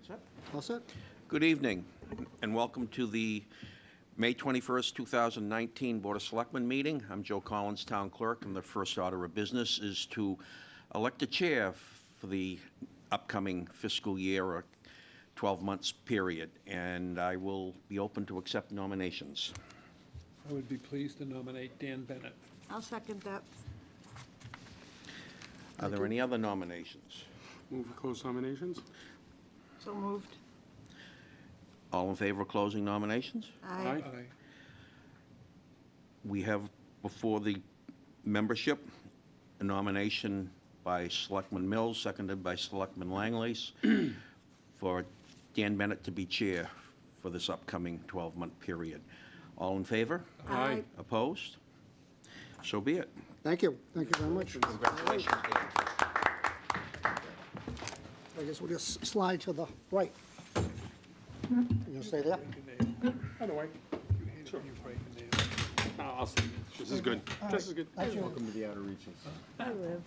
Set? All set? Good evening, and welcome to the May 21st, 2019 Board of Selectmen meeting. I'm Joe Collins, Town Clerk, and the first order of business is to elect a chair for the upcoming fiscal year or 12 months period, and I will be open to accept nominations. I would be pleased to nominate Dan Bennett. I'll second that. Are there any other nominations? Move to close nominations? So moved. All in favor of closing nominations? Aye. We have before the membership a nomination by Selectman Mills, seconded by Selectman Langley, for Dan Bennett to be chair for this upcoming 12-month period. All in favor? Aye. Opposed? So be it. Thank you. Thank you very much. Congratulations, Dan. I guess we'll just slide to the right. You gonna stay there? Either way. You break the name. No, I'll stay. This is good. This is good. Welcome to the outer reaches. I live.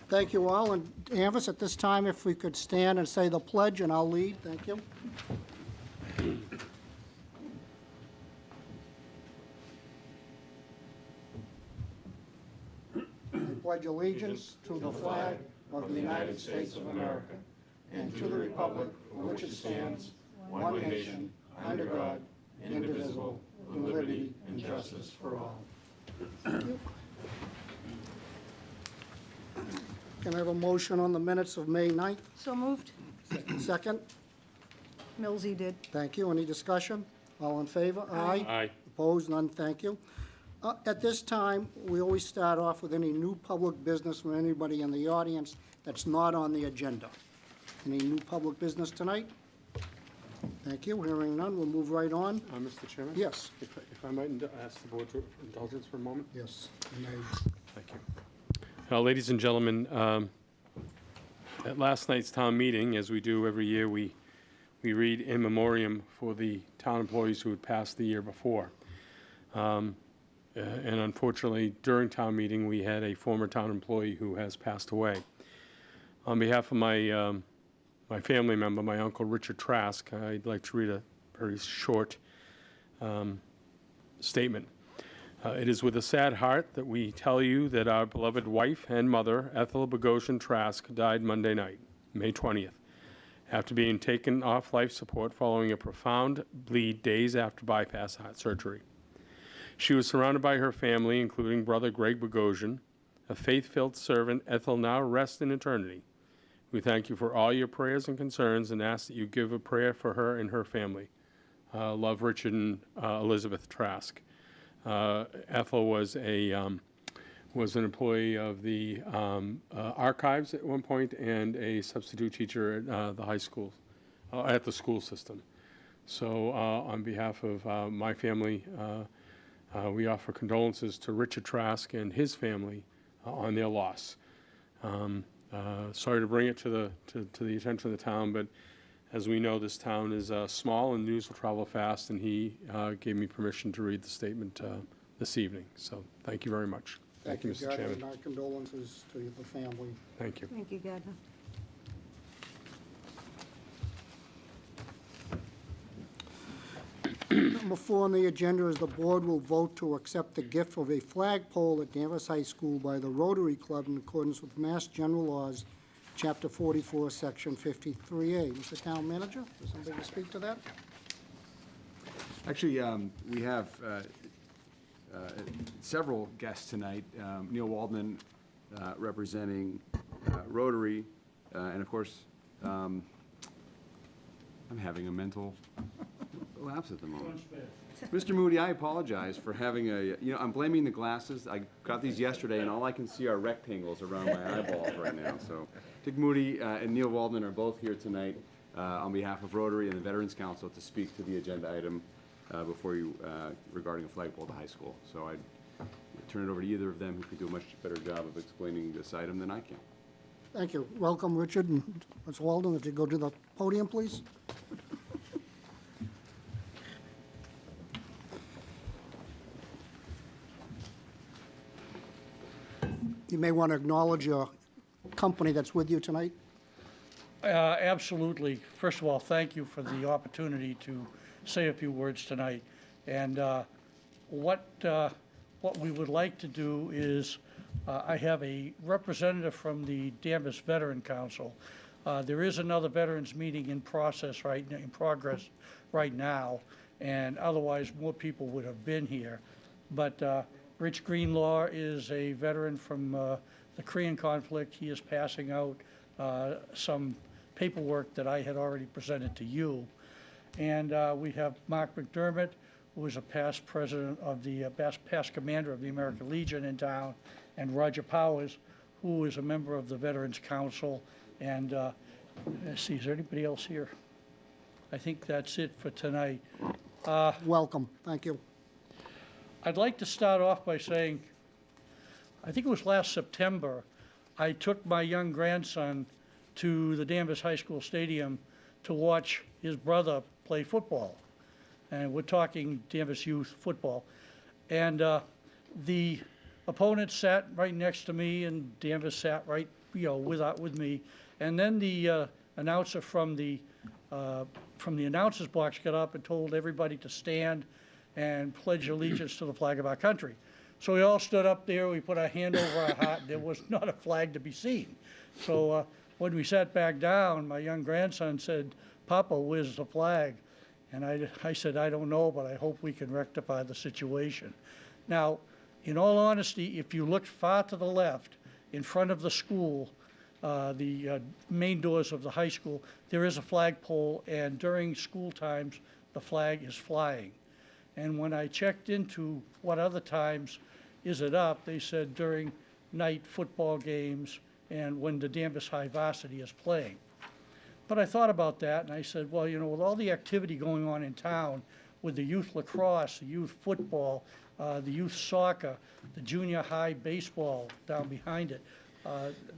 Thank you all, and Danvers, at this time, if we could stand and say the pledge, and I'll lead. Thank you. I pledge allegiance to the flag of the United States of America and to the republic for which it stands, one nation, under God, indivisible, with liberty and justice for all. Thank you. Can I have a motion on the minutes of May 9th? So moved. Second? Millsy did. Thank you. Any discussion? All in favor? Aye. Opposed? None? Thank you. At this time, we always start off with any new public business from anybody in the audience that's not on the agenda. Any new public business tonight? Thank you. Hearing none, we'll move right on. Mr. Chairman? Yes. If I might ask the board for indulgence for a moment? Yes. Thank you. Ladies and gentlemen, at last night's town meeting, as we do every year, we read in memoriam for the town employees who had passed the year before. And unfortunately, during town meeting, we had a former town employee who has passed away. On behalf of my family member, my uncle Richard Trask, I'd like to read a very short statement. It is with a sad heart that we tell you that our beloved wife and mother, Ethel Bogosian Trask, died Monday night, May 20th, after being taken off life support following a profound bleed days after bypass heart surgery. She was surrounded by her family, including brother Greg Bogosian. A faith-filled servant, Ethel now rests in eternity. We thank you for all your prayers and concerns and ask that you give a prayer for her and her family. Love, Richard and Elizabeth Trask. Ethel was an employee of the archives at one point and a substitute teacher at the high school, at the school system. So on behalf of my family, we offer condolences to Richard Trask and his family on their loss. Sorry to bring it to the attention of the town, but as we know, this town is small and news will travel fast, and he gave me permission to read the statement this evening. So thank you very much. Thank you, Mr. Chairman. And our condolences to the family. Thank you. Thank you, Gardner. Number 4 on the agenda is the board will vote to accept the gift of a flagpole at Danvers High School by the Rotary Club in accordance with Mass General Laws, Chapter 44, Section 53A. Mr. Town Manager, does somebody speak to that? Actually, we have several guests tonight. Neil Waldman representing Rotary, and of course, I'm having a mental lapse at the moment. Mr. Moody, I apologize for having I'm blaming the glasses. I got these yesterday, and all I can see are rectangles around my eyeballs right now. So Dick Moody and Neil Waldman are both here tonight on behalf of Rotary and the Veterans Council to speak to the agenda item before you regarding a flagpole at the high school. So I'd turn it over to either of them who can do a much better job of explaining this item than I can. Thank you. Welcome, Richard and Ms. Walden. If you go to the podium, please. You may want to acknowledge your company that's with you tonight. Absolutely. First of all, thank you for the opportunity to say a few words tonight. And what we would like to do is, I have a representative from the Danvers Veteran Council. There is another veterans meeting in progress right now, and otherwise more people would have been here. But Rich Greenlaw is a veteran from the Korean conflict. He is passing out some paperwork that I had already presented to you. And we have Mark McDermott, who is a past president of the, past commander of the American Legion in town, and Roger Powers, who is a member of the Veterans Council. And let's see, is there anybody else here? I think that's it for tonight. Welcome, thank you. I'd like to start off by saying, I think it was last September, I took my young grandson to the Danvers High School Stadium to watch his brother play football. And we're talking Danvers youth football. And the opponent sat right next to me, and Danvers sat right, with me. And then the announcer from the announcer's box got up and told everybody to stand and pledge allegiance to the flag of our country. So we all stood up there, we put our hand over our heart, there was not a flag to be seen. So when we sat back down, my young grandson said, "Papa, where's the flag?" And I said, "I don't know, but I hope we can rectify the situation." Now, in all honesty, if you looked far to the left, in front of the school, the main doors of the high school, there is a flagpole, and during school times, the flag is flying. And when I checked into what other times is it up, they said during night football games and when the Danvers High varsity is playing. But I thought about that, and I said, well, with all the activity going on in town, with the youth lacrosse, the youth football, the youth soccer, the junior high baseball down behind it,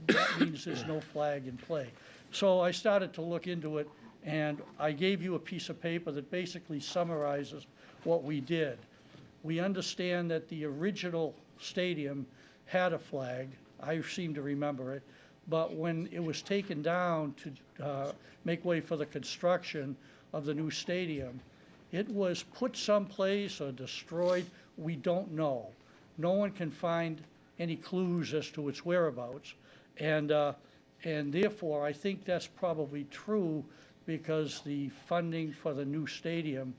that means there's no flag in play. So I started to look into it, and I gave you a piece of paper that basically summarizes what we did. We understand that the original stadium had a flag. I seem to remember it. But when it was taken down to make way for the construction of the new stadium, it was put someplace or destroyed. We don't know. No one can find any clues as to its whereabouts. And therefore, I think that's probably true because the funding for the new stadium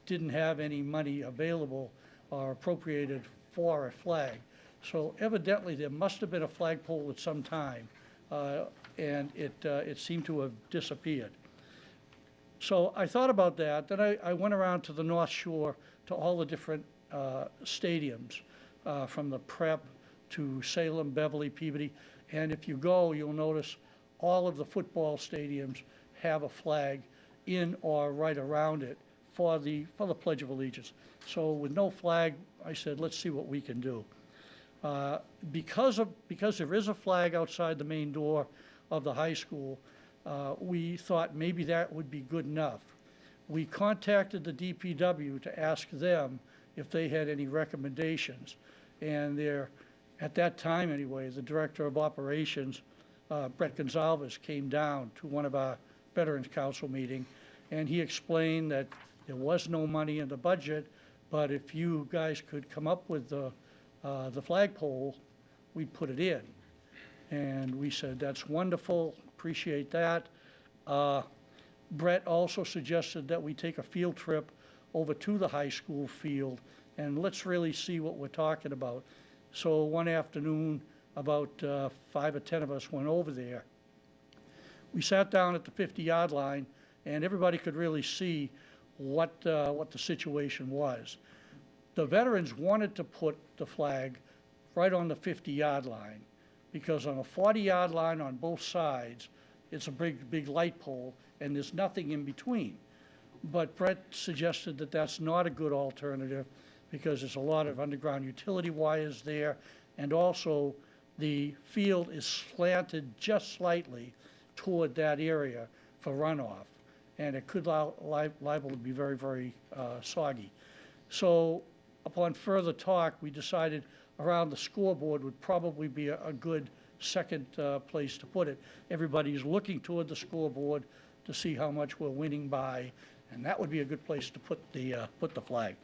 didn't have any money available or appropriated for a flag. So evidently, there must have been a flagpole at some time, and it seemed to have disappeared. So I thought about that. Then I went around to the North Shore to all the different stadiums, from the Prep to Salem, Beverly, Peabody. And if you go, you'll notice all of the football stadiums have a flag in or right around it for the Pledge of Allegiance. So with no flag, I said, let's see what we can do. Because there is a flag outside the main door of the high school, we thought maybe that would be good enough. We contacted the DPW to ask them if they had any recommendations. And at that time anyway, the Director of Operations, Brett Gonzalez, came down to one of our Veterans Council meeting, and he explained that there was no money in the budget, but if you guys could come up with the flagpole, we'd put it in. And we said, that's wonderful, appreciate that. Brett also suggested that we take a field trip over to the high school field, and let's really see what we're talking about. So one afternoon, about 5 or 10 of us went over there. We sat down at the 50-yard line, and everybody could really see what the situation was. The veterans wanted to put the flag right on the 50-yard line, because on a 40-yard line on both sides, it's a big light pole, and there's nothing in between. But Brett suggested that that's not a good alternative, because there's a lot of underground utility wires there, and also the field is slanted just slightly toward that area for runoff, and it could liable to be very, very soggy. So upon further talk, we decided around the scoreboard would probably be a good second place to put it. Everybody's looking toward the scoreboard to see how much we're winning by, and that would be a good place to put the flag.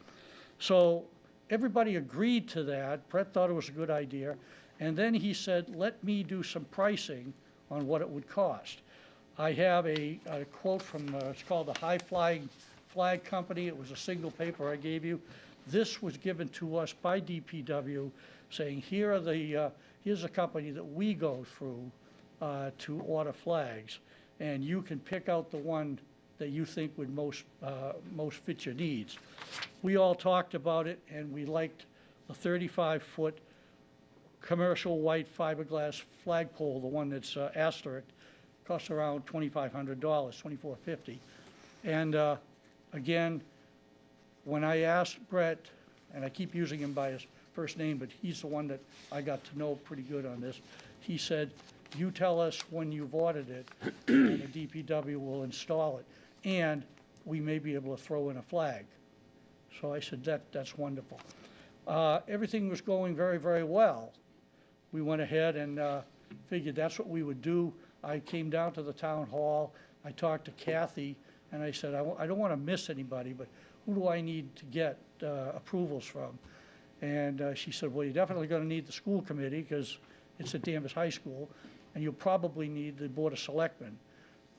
So everybody agreed to that. Brett thought it was a good idea. And then he said, let me do some pricing on what it would cost. I have a quote from, it's called the High Flying Flag Company. It was a single paper I gave you. This was given to us by DPW, saying, here's a company that we go through to order flags, and you can pick out the one that you think would most fit your needs. We all talked about it, and we liked the 35-foot commercial white fiberglass flagpole, the one that's asterisk, costs around $2,500, $2,450. And again, when I asked Brett, and I keep using him by his first name, but he's the one that I got to know pretty good on this, he said, you tell us when you've ordered it, and the DPW will install it, and we may be able to throw in a flag. So I said, that's wonderful. Everything was going very, very well. We went ahead and figured that's what we would do. I came down to the town hall, I talked to Kathy, and I said, I don't want to miss anybody, but who do I need to get approvals from? And she said, well, you're definitely going to need the school committee because it's at Danvers High School, and you'll probably need the Board of Selectmen.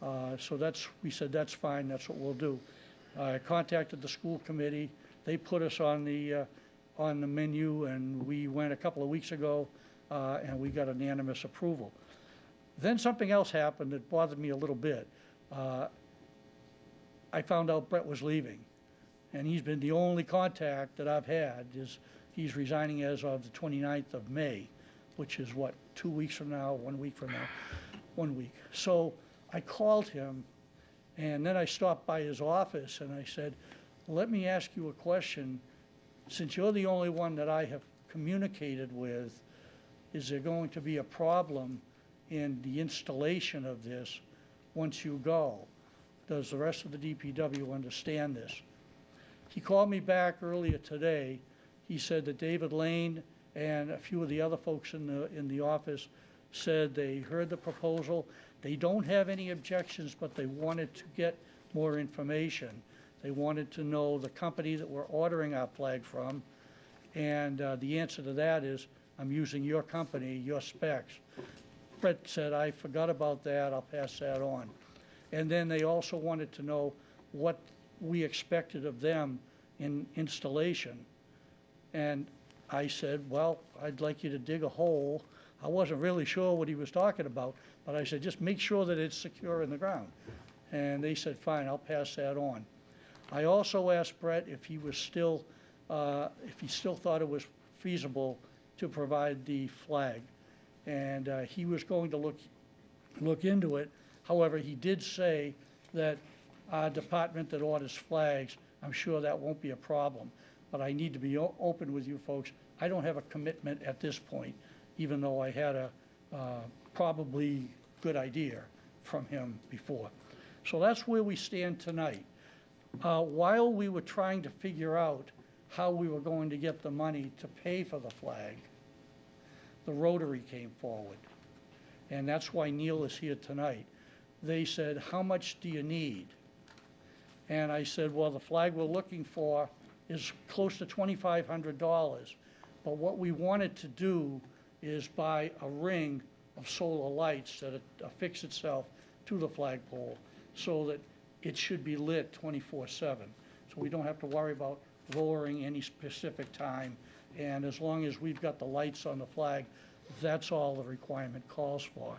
So we said, that's fine, that's what we'll do. I contacted the school committee. They put us on the menu, and we went a couple of weeks ago, and we got unanimous approval. Then something else happened that bothered me a little bit. I found out Brett was leaving, and he's been the only contact that I've had. He's resigning as of the 29th of May, which is what, 2 weeks from now, 1 week from now, 1 week. So I called him, and then I stopped by his office, and I said, let me ask you a question. Since you're the only one that I have communicated with, is there going to be a problem in the installation of this once you go? Does the rest of the DPW understand this? He called me back earlier today. He said that David Lane and a few of the other folks in the office said they heard the proposal. They don't have any objections, but they wanted to get more information. They wanted to know the company that we're ordering our flag from, and the answer to that is, I'm using your company, your specs. Brett said, I forgot about that, I'll pass that on. And then they also wanted to know what we expected of them in installation. And I said, well, I'd like you to dig a hole. I wasn't really sure what he was talking about, but I said, just make sure that it's secure in the ground. And they said, fine, I'll pass that on. I also asked Brett if he still thought it was feasible to provide the flag. And he was going to look into it. However, he did say that our department that orders flags, I'm sure that won't be a problem. But I need to be open with you folks. I don't have a commitment at this point, even though I had a probably good idea from him before. So that's where we stand tonight. While we were trying to figure out how we were going to get the money to pay for the flag, the Rotary came forward. And that's why Neil is here tonight. They said, how much do you need? And I said, well, the flag we're looking for is close to $2,500. But what we wanted to do is buy a ring of solar lights that affix itself to the flagpole so that it should be lit 24/7. So we don't have to worry about lowering any specific time. And as long as we've got the lights on the flag, that's all the requirement calls for.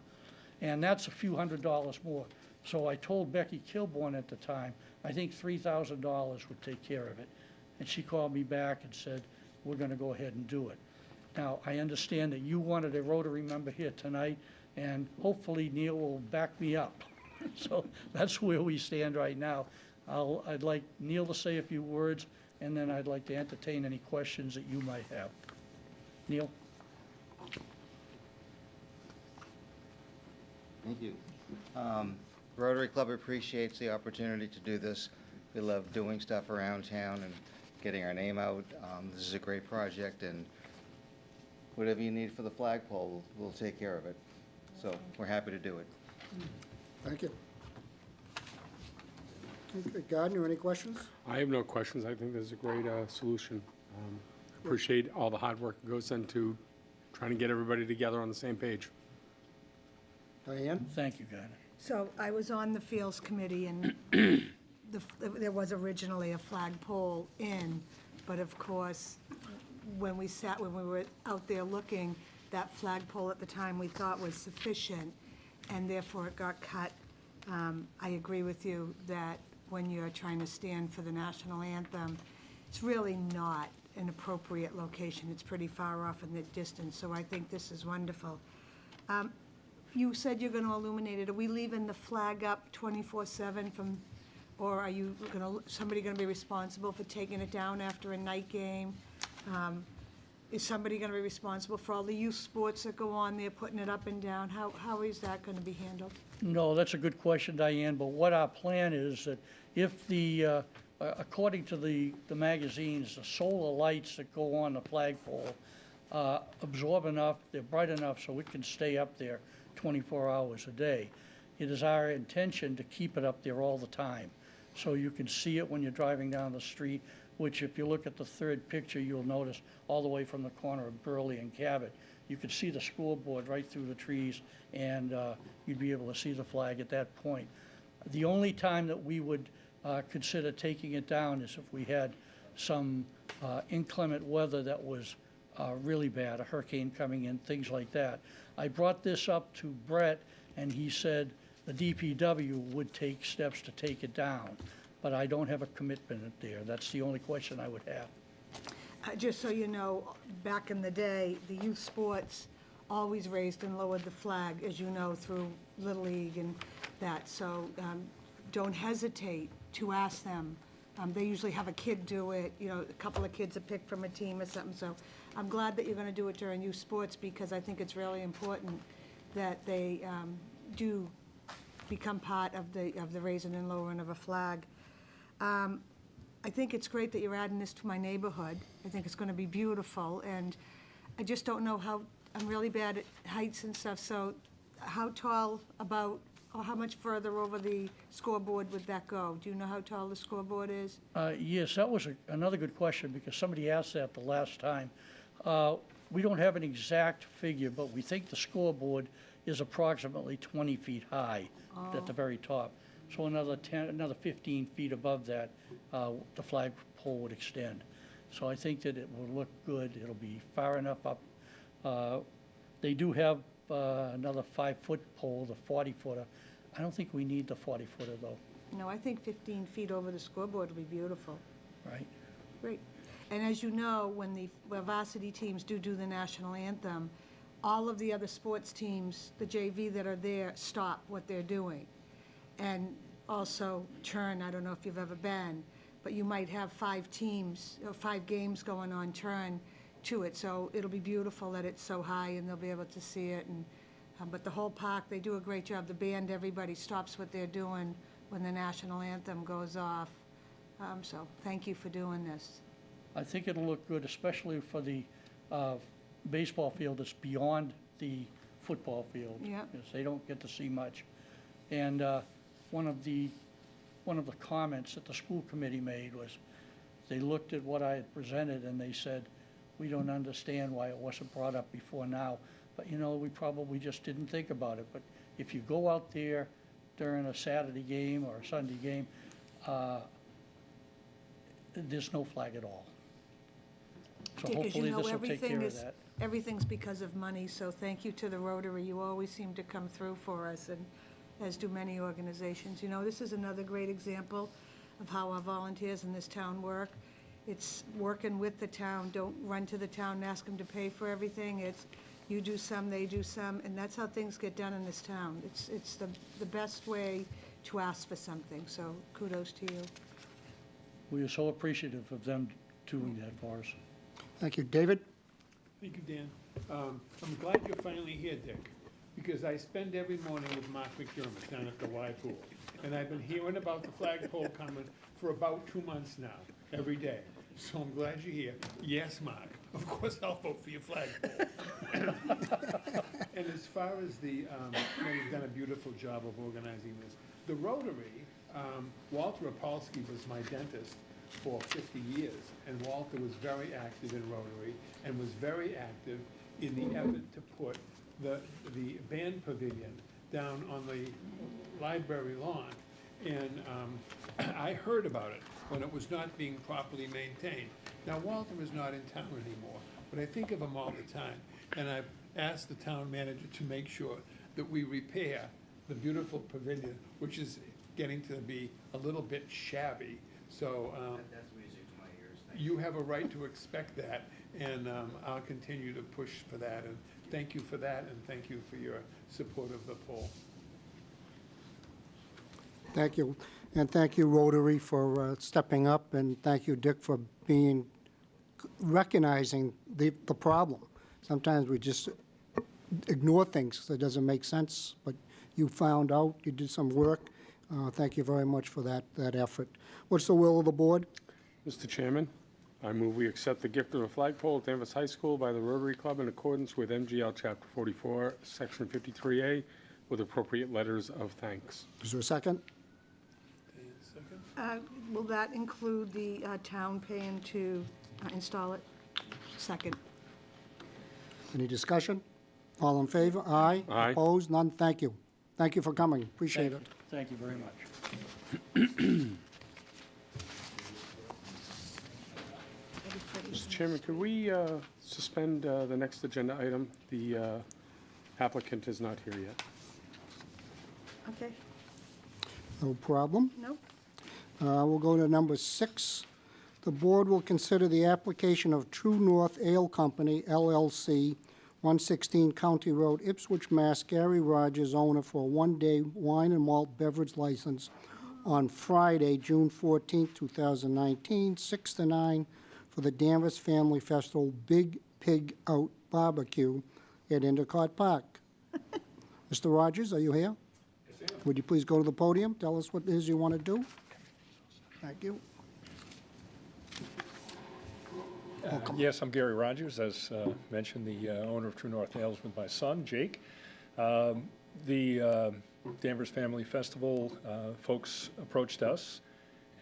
And that's a few $100s more. So I told Becky Kilborn at the time, I think $3,000 would take care of it. And she called me back and said, we're going to go ahead and do it. Now, I understand that you wanted a Rotary member here tonight, and hopefully Neil will back me up. So that's where we stand right now. I'd like Neil to say a few words, and then I'd like to entertain any questions that you might have. Neil? Thank you. Rotary Club appreciates the opportunity to do this. We love doing stuff around town and getting our name out. This is a great project, and whatever you need for the flagpole, we'll take care of it. So we're happy to do it. Thank you. Okay, Gardner, any questions? I have no questions. I think this is a great solution. Appreciate all the hard work that goes into trying to get everybody together on the same page. Diane? Thank you, Gardner. So I was on the Fields Committee, and there was originally a flagpole in, but of course, when we were out there looking, that flagpole at the time we thought was sufficient, and therefore it got cut. I agree with you that when you're trying to stand for the national anthem, it's really not an appropriate location. It's pretty far off in the distance, so I think this is wonderful. You said you're going to illuminate it. Are we leaving the flag up 24/7 from, or are you somebody going to be responsible for taking it down after a night game? Is somebody going to be responsible for all the youth sports that go on there, putting it up and down? How is that going to be handled? No, that's a good question, Diane, but what our plan is that if the, according to the magazines, the solar lights that go on the flagpole absorb enough, they're bright enough so it can stay up there 24 hours a day. It is our intention to keep it up there all the time, so you can see it when you're driving down the street, which if you look at the third picture, you'll notice all the way from the corner of Burley and Cabot. You could see the scoreboard right through the trees, and you'd be able to see the flag at that point. The only time that we would consider taking it down is if we had some inclement weather that was really bad, a hurricane coming in, things like that. I brought this up to Brett, and he said the DPW would take steps to take it down, but I don't have a commitment there. That's the only question I would have. Just so you know, back in the day, the youth sports always raised and lowered the flag, as you know, through Little League and that. So don't hesitate to ask them. They usually have a kid do it, you know, a couple of kids are picked from a team or something. So I'm glad that you're going to do it during youth sports, because I think it's really important that they do become part of the raising and lowering of a flag. I think it's great that you're adding this to my neighborhood. I think it's going to be beautiful, and I just don't know how, I'm really bad at heights and stuff, so how tall about, or how much further over the scoreboard would that go? Do you know how tall the scoreboard is? Yes, that was another good question, because somebody asked that the last time. We don't have an exact figure, but we think the scoreboard is approximately 20 feet high at the very top. So another 15 feet above that, the flagpole would extend. So I think that it will look good. It'll be far enough up. They do have another 5-foot pole, the 40-footer. I don't think we need the 40-footer, though, No, I think 15 feet over the scoreboard would be beautiful. right? Great. And as you know, when the varsity teams do the national anthem, all of the other sports teams, the JV that are there, stop what they're doing. And also turn, I don't know if you've ever been, but you might have 5 teams, or 5 games going on turn to it. So it'll be beautiful that it's so high and they'll be able to see it. And but the whole park, they do a great job. The band, everybody stops what they're doing when the national anthem goes off. So thank you for doing this. I think it'll look good, especially for the baseball field that's beyond the football field. Yeah. Because they don't get to see much. And one of the comments that the school committee made was, they looked at what I had presented and they said, we don't understand why it wasn't brought up before now. But, you know, we probably just didn't think about it. But if you go out there during a Saturday game or a Sunday game, there's no flag at all. So Because hopefully you know this will take care everything of is, that. everything's because of money, so thank you to the Rotary. You always seem to come through for us, and as do many organizations. You know, this is another great example of how our volunteers in this town work. It's working with the town. Don't run to the town and ask them to pay for everything. It's you do some, they do some, and that's how things get done in this town. It's the best way to ask for something, so kudos to you. We are so appreciative of them doing that for us. Thank you. David? Thank you, Dan. I'm glad you're finally here, Dick, because I spend every morning with Mark McDermott down at the Y Pool, and I've been hearing about the flagpole coming for about 2 months now, every day. So I'm glad you're here. Yes, Mark, of course I'll vote for your flagpole. And as far as the, you've done a beautiful job of organizing this. The Rotary, Walter Opolsky was my dentist for 50 years, and Walter was very active in Rotary and was very active in the effort to put the band pavilion down on the library lawn. And I heard about it when it was not being properly maintained. Now, Walter is not in town anymore, but I think of him all the time. And I've asked the town manager to make sure that we repair the beautiful pavilion, which is getting to be a little bit shabby. So That's music to my ears. you have a right to expect that, and I'll continue to push for that. And thank you for that, and thank you for your support of the poll. Thank you. And thank you, Rotary, for stepping up, and thank you, Dick, for recognizing the problem. Sometimes we just ignore things that doesn't make sense, but you found out, you did some work. Thank you very much for that effort. What's the will of the board? Mr. Chairman, I move we accept the gift of a flagpole at Danvers High School by the Rotary Club in accordance with MGL Chapter 44, Section 53A, with appropriate letters of thanks. Is there a second? Second? Will that include the town paying to install it? Second. Any discussion? All in favor? Aye. Aye. Opposed? None? Thank you. Thank you for coming. Appreciate it. Thank you very much. Mr. Chairman, could we suspend the next agenda item? The applicant is not here yet. Okay, No problem. no? We'll go to number 6. The board will consider the application of True North Ale Company, LLC, 116 County Road, Ipswich, Mass. Gary Rogers, owner, for a one-day wine and malt beverage license on Friday, June 14, 2019, 6 to 9, for the Danvers Family Festival Big Pig Out Barbecue at Endicott Park. Mr. Rogers, are you here? Yes, ma'am. Would you please go to the podium? Tell us what it is you want to do. Thank you. Yes, I'm Gary Rogers, as mentioned, the owner of True North Ales with my son, Jake. The Danvers Family Festival folks approached us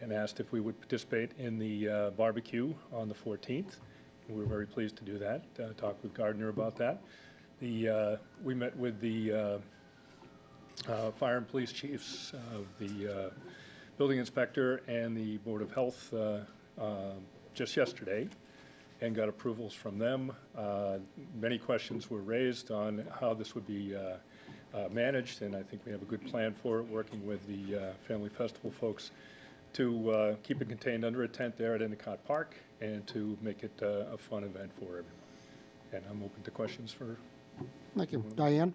and asked if we would participate in the barbecue on the 14th. We were very pleased to do that, talked with Gardner about that. We met with the fire and police chiefs, the building inspector, and the Board of Health just yesterday, and got approvals from them. Many questions were raised on how this would be managed, and I think we have a good plan for it, working with the Family Festival folks to keep it contained under a tent there at Endicott Park and to make it a fun event for everyone. And I'm open to questions for... Thank you. Diane?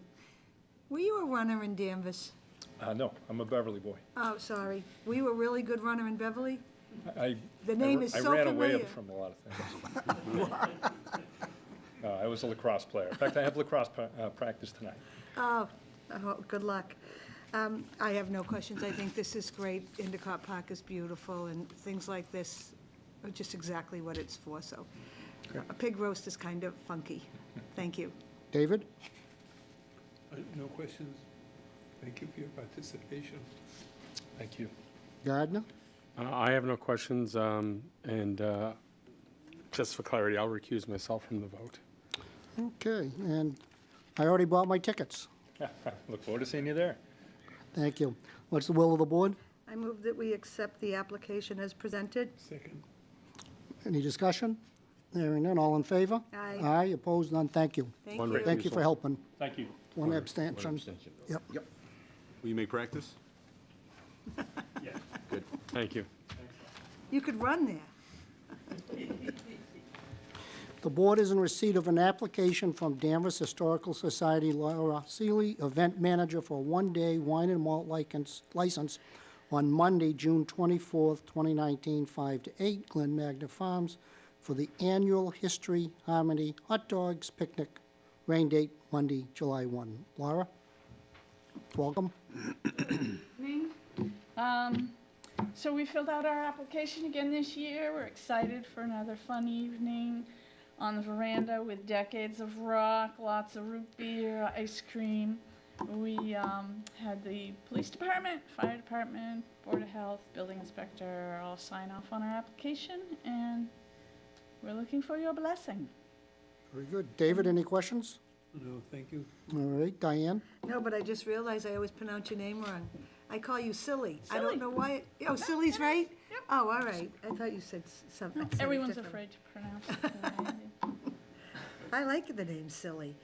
Were you a runner in Danvers? No, I'm a Beverly boy. Oh, sorry. Were you a really good runner in Beverly? I The name is so I ran away familiar. from a lot of things. I was a lacrosse player. In fact, I have lacrosse practice tonight. Oh, good luck. I have no questions. I think this is great. Endicott Park is beautiful, and things like this are just exactly what it's for, so. A pig roast is kind of funky. Thank you. David? No questions. Thank you for your participation. Thank you. Gardner? I have no questions, and just for clarity, I'll recuse myself from the vote. Okay, and I already bought my tickets. Look forward to seeing you there. Thank you. What's the will of the board? I move that we accept the application as presented. Second. Any discussion? Hearing none, all in favor? Aye. Aye, opposed, none, thank you. Thank One you. recusal. Thank you for helping. Thank you. One abstention. Yep. Will you make practice? Good. Thank you. You could run there. The board is in receipt of an application from Danvers Historical Society, Laura Seeley, event manager, for a one-day wine and malt license on Monday, June 24th, 2019, 5 to 8, Glen Magna Farms, for the annual History Harmony Hot Dogs Picnic. Rain date Monday, July 1. Laura? Welcome. evening. So we filled out our application again this year. We're excited for another fun evening. on the veranda with decades of rock, lots of root beer, ice cream. We had the police department, fire department, Board of Health, building inspector all sign off on our application, and we're looking for your blessing. Very good. David, any questions? No, thank you. All right, Diane? No, but I just realized I always pronounce your name wrong. I call you Silly. I Silly. don't know why. Oh, Silly's right? Yep. Oh, all right. I thought you said something. Everyone's afraid to pronounce it. the way I do. I like the name Silly.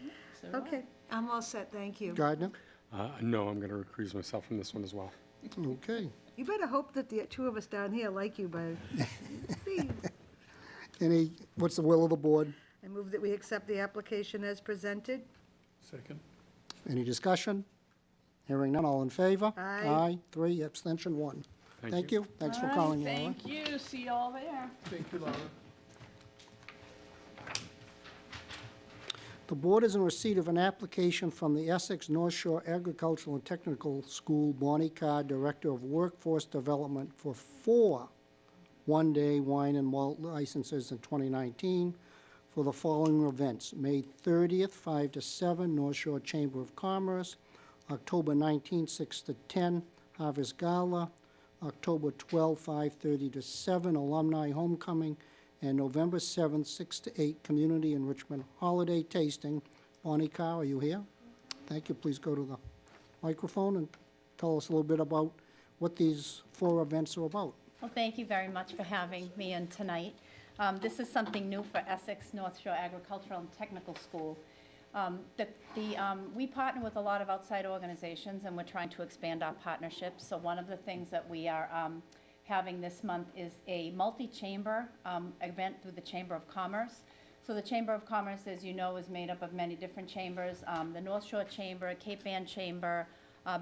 So do I. Okay, I'm all set, thank you. Gardner? No, I'm going to recuse myself from this one as well. Okay. You better hope that the two of us down here like you, but What's the will of the board? I move that we accept the application as presented. Second. Any discussion? Hearing none, all in favor? Aye. Aye, 3, abstention 1. Thank you. Thanks for All right, calling, Laura. Thank you. See you all there. Thank you, Laura. The board is in receipt of an application from the Essex North Shore Agricultural and Technical School, Bonnie Carr, Director of Workforce Development, for 4 one-day wine and malt licenses in 2019 for the following events: May 30th, 5 to 7, North Shore Chamber of Commerce; October 19th, 6 to 10, Harvest Gala; October 12th, 5:30 to 7, Alumni Homecoming; and November 7th, 6 to 8, Community Enrichment Holiday Tasting. Bonnie Carr, are you here? Thank you. Please go to the microphone and tell us a little bit about what these 4 events are about. Well, thank you very much for having me in tonight. This is something new for Essex North Shore Agricultural and Technical School. We partner with a lot of outside organizations, and we're trying to expand our partnerships. So one of the things that we are having this month is a multi-chamber event through the Chamber of Commerce. So the Chamber of Commerce, as you know, is made up of many different chambers, the North Shore Chamber, Cape Ann Chamber,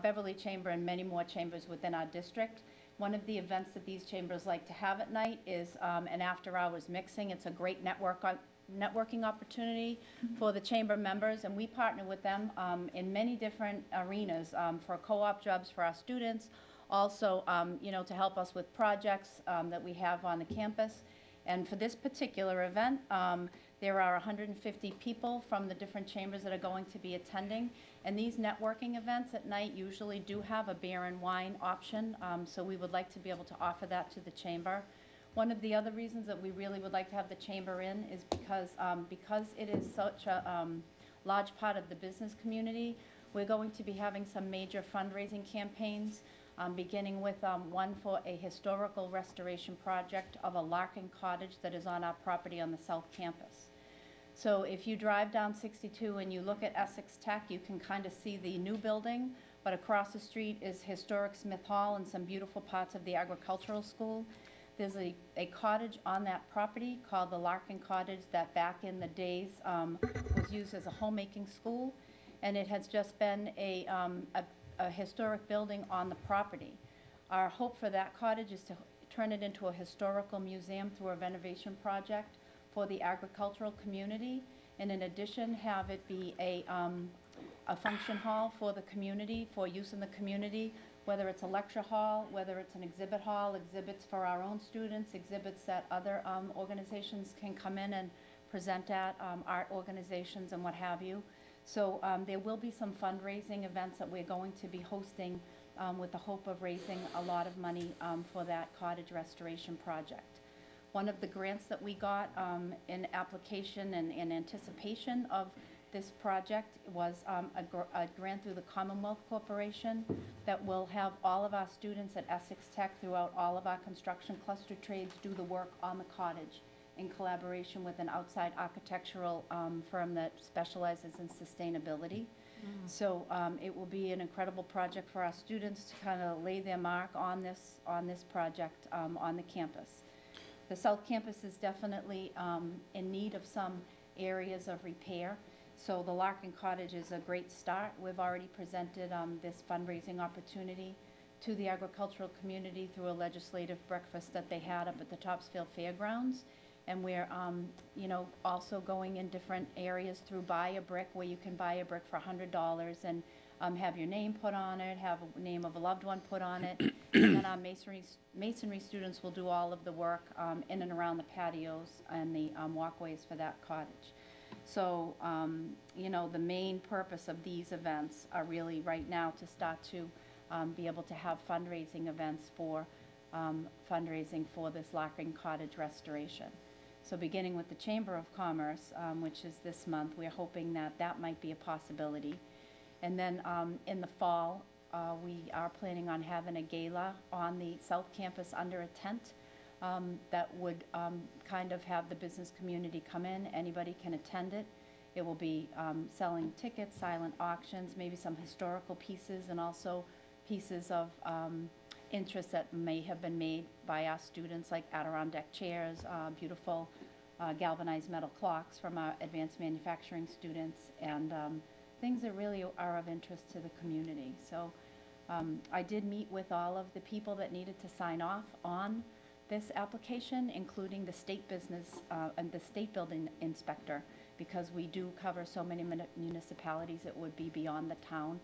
Beverly Chamber, and many more chambers within our district. One of the events that these chambers like to have at night is an after-hours mixing. It's a great networking opportunity for the chamber members, and we partner with them in many different arenas for co-op jobs for our students, also to help us with projects that we have on the campus. And for this particular event, there are 150 people from the different chambers that are going to be attending. And these networking events at night usually do have a beer and wine option, so we would like to be able to offer that to the chamber. One of the other reasons that we really would like to have the chamber in is because it is such a large part of the business community. We're going to be having some major fundraising campaigns, beginning with one for a historical restoration project of a Larkin cottage that is on our property on the South Campus. So if you drive down 62 and you look at Essex Tech, you can kind of see the new building, but across the street is historic Smith Hall and some beautiful parts of the agricultural school. There's a cottage on that property called the Larkin Cottage that back in the days was used as a homemaking school, and it has just been a historic building on the property. Our hope for that cottage is to turn it into a historical museum through a renovation project for the agricultural community, and in addition have it be a function hall for the community, for use in the community, whether it's a lecture hall, whether it's an exhibit hall, exhibits for our own students, exhibits that other organizations can come in and present at, art organizations and what have you. So there will be some fundraising events that we're going to be hosting with the hope of raising a lot of money for that cottage restoration project. One of the grants that we got in application and in anticipation of this project was a grant through the Commonwealth Corporation that will have all of our students at Essex Tech throughout all of our construction cluster trades do the work on the cottage in collaboration with an outside architectural firm that specializes in sustainability. So it will be an incredible project for our students to kind of lay their mark on this project on the campus. The South Campus is definitely in need of some areas of repair. So the Larkin Cottage is a great start. We've already presented this fundraising opportunity to the agricultural community through a legislative breakfast that they had up at the Topsfield Fairgrounds. And we're also going in different areas through Buy a Brick, where you can buy a brick for $100, and have your name put on it, have a name of a loved one put on it. And then our masonry students will do all of the work in and around the patios and the walkways for that cottage. So, you know, the main purpose of these events are really right now to start to be able to have fundraising events for fundraising for this Larkin Cottage restoration. So beginning with the Chamber of Commerce, which is this month, we're hoping that that might be a possibility. And then in the fall, we are planning on having a gala on the South Campus under a tent that would kind of have the business community come in. Anybody can attend it. It will be selling tickets, silent auctions, maybe some historical pieces, and also pieces of interest that may have been made by our students, like Adirondack chairs, beautiful galvanized metal clocks from our advanced manufacturing students, and things that really are of interest to the community. So I did meet with all of the people that needed to sign off on this application, including the state business and the state building inspector, because we do cover so many municipalities. It would be beyond the town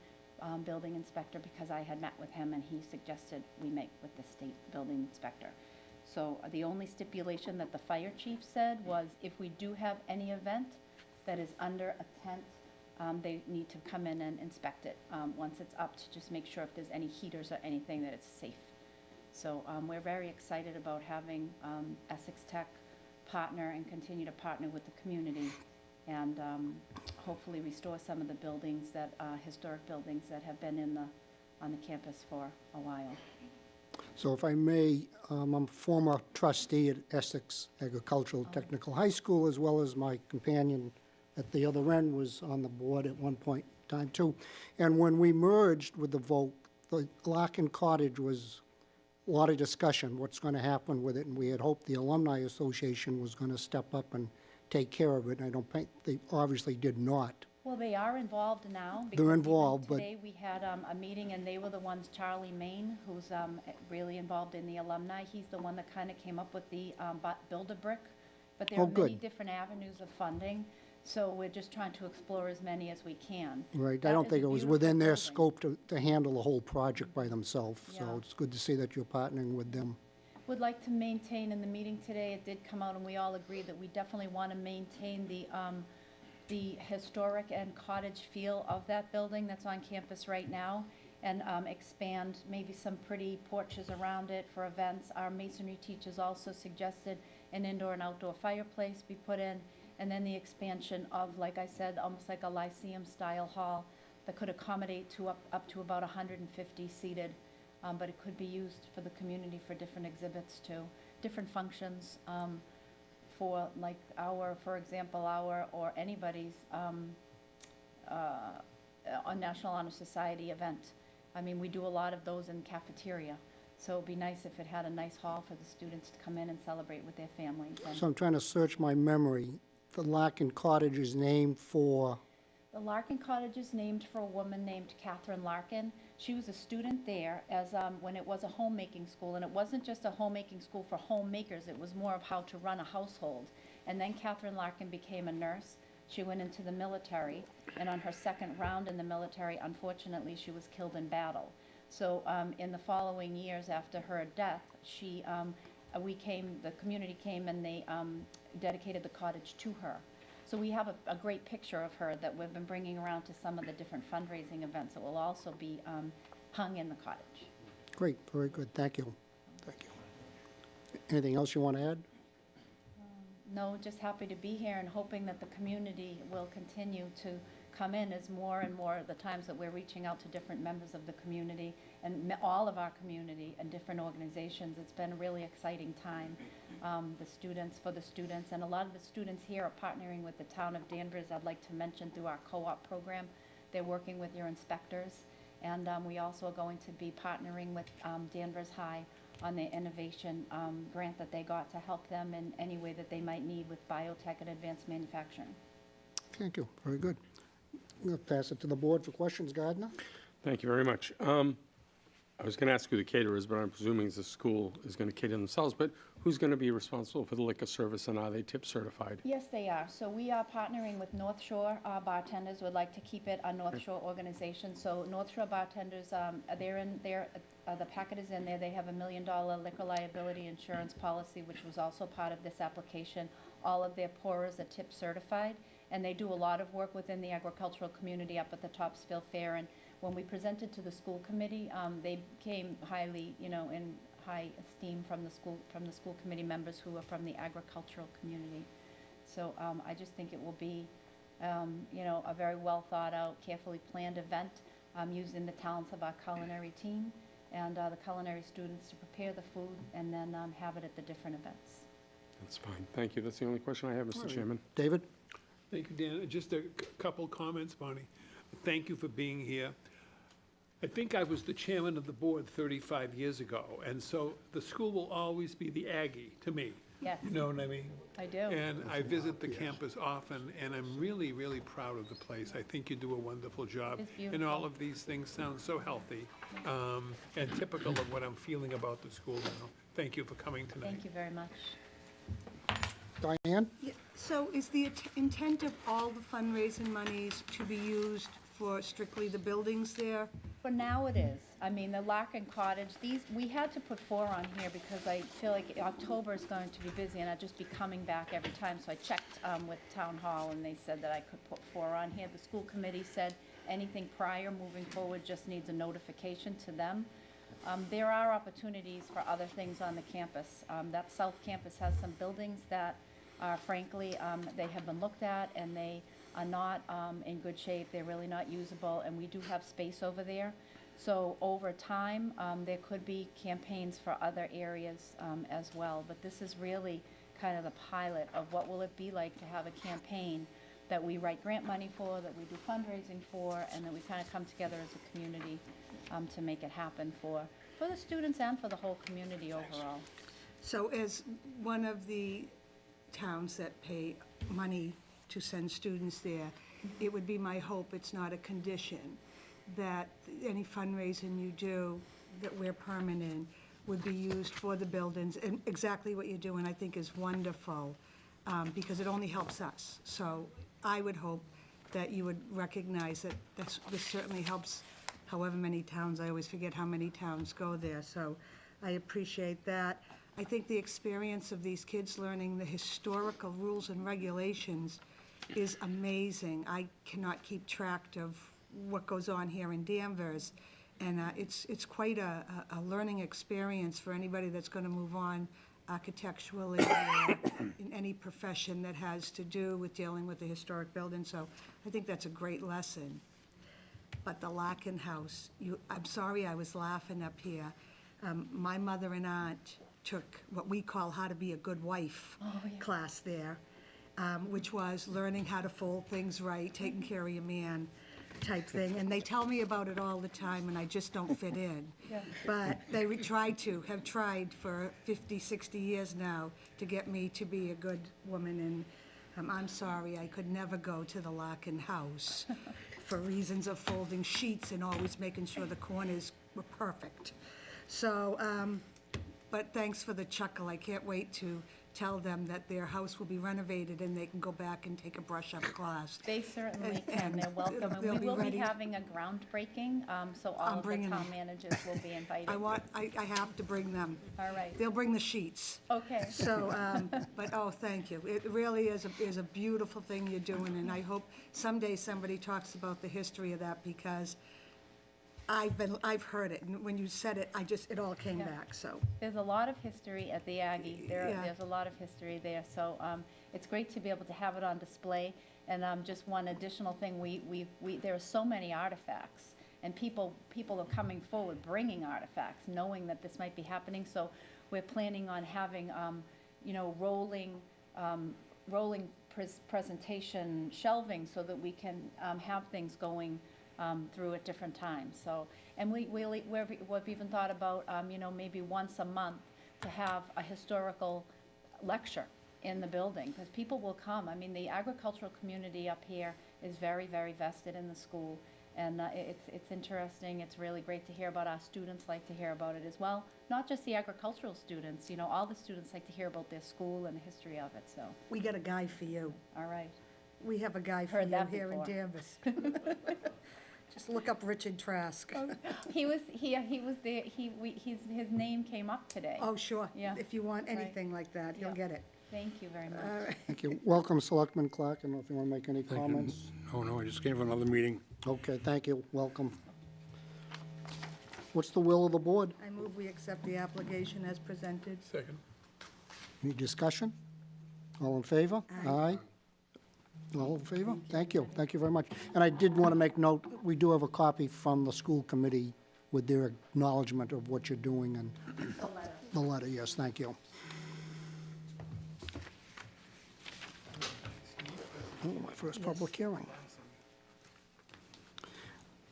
building inspector, because I had met with him and he suggested we make with the state building inspector. So the only stipulation that the fire chief said was if we do have any event that is under a tent, they need to come in and inspect it once it's up, to just make sure if there's any heaters or anything that it's safe. So we're very excited about having Essex Tech partner and continue to partner with the community, and hopefully restore some of the buildings that, historic buildings that have been on the campus for a while. So if I may, I'm a former trustee at Essex Agricultural Technical High School, as well as my companion at the other end was on the board at one point in time too. And when we merged with the vote, the Larkin Cottage was a lot of discussion, what's going to happen with it, and we had hoped the Alumni Association was going to step up and take care of it, and I don't think they obviously did not. Well, they are involved now. They're because involved, even but- today we had a meeting, and they were the ones, Charlie Main, who's really involved in the alumni. He's the one that kind of came up with the Build-A-Brick. But there Oh, are many good. different avenues of funding, so we're just trying to explore as many as we can. Right, I That don't is think a it was beautiful within their building. scope to handle the whole project by themselves, Yeah. so it's good to see that you're partnering with them. Would like to maintain, in the meeting today, it did come out, and we all agreed that we definitely want to maintain the historic and cottage feel of that building that's on campus right now, and expand maybe some pretty porches around it for events. Our masonry teachers also suggested an indoor and outdoor fireplace be put in, and then the expansion of, like I said, almost like a Lyceum-style hall that could accommodate to up to about 150 seated. But it could be used for the community for different exhibits too, different functions for like for example, or anybody's National Honor Society event. I mean, we do a lot of those in cafeteria, so it'd be nice if it had a nice hall for the students to come in and celebrate with their families. And So I'm trying to search my memory. The Larkin Cottage is named for, the Larkin Cottage is named for a woman named Catherine Larkin. She was a student there as when it was a homemaking school, and it wasn't just a homemaking school for homemakers, it was more of how to run a household. And then Catherine Larkin became a nurse. She went into the military, and on her second round in the military, unfortunately, she was killed in battle. So in the following years after her death, the community came and they dedicated the cottage to her. So we have a great picture of her that we've been bringing around to some of the different fundraising events that will also be hung in the cottage. great, very good, thank you. Thank you. Anything else you want to add? No, just happy to be here and hoping that the community will continue to come in as more and more of the times that we're reaching out to different members of the community and all of our community and different organizations. It's been a really exciting time. For the students, and a lot of the students here are partnering with the town of Danvers. I'd like to mention through our co-op program, they're working with your inspectors, and we also are going to be partnering with Danvers High on the innovation grant that they got to help them in any way that they might need with biotech and advanced manufacturing. Thank you, very good. I'm going to pass it to the board for questions, Gardner. Thank you very much. I was going to ask who the caterer is, but I'm presuming the school is going to cater themselves, but who's going to be responsible for the liquor service, and are they tip certified? Yes, they are. So we are partnering with North Shore bartenders. Would like to keep it a North Shore organization. So North Shore bartenders, they're in there. The packet is in there. They have $1 million liquor liability insurance policy, which was also part of this application. All of their pourers are tip certified, and they do a lot of work within the agricultural community up at the Topsfield Fair. And when we presented to the school committee, they came highly, in high esteem from the school committee members who are from the agricultural community. So I just think it will be, a very well thought out, carefully planned event using the talents of our culinary team and the culinary students to prepare the food and then have it at the different events. That's fine. Thank you. That's the only question I have, Mr. Chairman. David? Thank you, Dan. Just a couple comments, Bonnie. Thank you for being here. I think I was the chairman of the board 35 years ago, and so the school will always be the Aggie to me. Yes. You know what I mean? I do. And I visit the campus often, and I'm really, really proud of the place. I think you do a wonderful job. It's And beautiful. all of these things sound so healthy, and typical of what I'm feeling about the school now. Thank you for coming tonight. Thank you very much. Diane? Yeah, so is the intent of all the fundraising monies to be used for strictly the buildings there? For now it is. I mean, the Larkin Cottage, we had to put 4 on here because I feel like October is going to be busy and I'd just be coming back every time. So I checked with Town Hall and they said that I could put 4 on here. The school committee said anything prior moving forward just needs a notification to them. There are opportunities for other things on the campus. That South Campus has some buildings that are frankly, they have been looked at and they are not in good shape. They're really not usable, and we do have space over there. So over time, there could be campaigns for other areas as well. But this is really kind of the pilot of what will it be like to have a campaign that we write grant money for, that we do fundraising for, and that we kind of come together as a community to make it happen for the students and for the whole community overall. So as one of the towns that pay money to send students there, it would be my hope, it's not a condition, that any fundraising you do that we're permanent would be used for the buildings, and exactly what you're doing, I think, is wonderful, because it only helps us. So I would hope that you would recognize that this certainly helps however many towns, I always forget how many towns go there, so I appreciate that. I think the experience of these kids learning the historical rules and regulations is amazing. I cannot keep track of what goes on here in Danvers, and it's quite a learning experience for anybody that's going to move on architecturally or in any profession that has to do with dealing with the historic building. So I think that's a great lesson. But the Larkin House, I'm sorry I was laughing up here. My mother and aunt took what we call How to Be a Good Wife class there, which was learning how to fold things right, taking care of your man type thing. And they tell me about it all the time, and I just don't fit in. Yeah. But they have tried for 50, 60 years now to get me to be a good woman. And I'm sorry, I could never go to the Larkin House for reasons of folding sheets and always making sure the corners were perfect. So, but thanks for the chuckle. I can't wait to tell them that their house will be renovated and they can go back and take a brush-up class. They certainly can. They're welcome. And they'll we be will be ready. having a groundbreaking, so all of the bringing town them. managers will be invited. I have to bring them. All right. They'll bring the sheets. Okay. So, but, oh, thank you. It really is a beautiful thing you're doing, and I hope someday somebody talks about the history of that, because I've heard it, and when you said it, it all came Yeah. back, so. There's a lot of history at the Aggie. Yeah. There's a lot of history there, so it's great to be able to have it on display. And just one additional thing, there are so many artifacts, and people are coming forward bringing artifacts, knowing that this might be happening. So we're planning on having, rolling presentation shelving so that we can have things going through at different times. So, and we've even thought about, maybe once a month to have a historical lecture in the building, because people will come. I mean, the agricultural community up here is very, very vested in the school, And it's interesting. It's really great to hear about. Our students like to hear about it as well. Not just the agricultural students, you know, all the students like to hear about their school and the history of it, so, We got a guy for you. all right. We have a guy for Heard you that here in before. Danvers. Just look up Richard Trask. He was there, his name came up today. Oh, sure. Yeah. If you want Right. anything like that, you'll Yeah. get it. Thank you very much. All right. Thank you. Welcome, Selectman Clark. I don't know if you want to make any comments. Oh, no, I just came from another meeting. Okay, thank you. Welcome. What's the will of the board? I move we accept the application as presented. Second. Any discussion? All in favor? Aye. All in favor? Thank you. Thank you very much. And I did want to make note, we do have a copy from the school committee with their acknowledgement of what you're doing and the letter, yes, thank you. Oh, my first public hearing.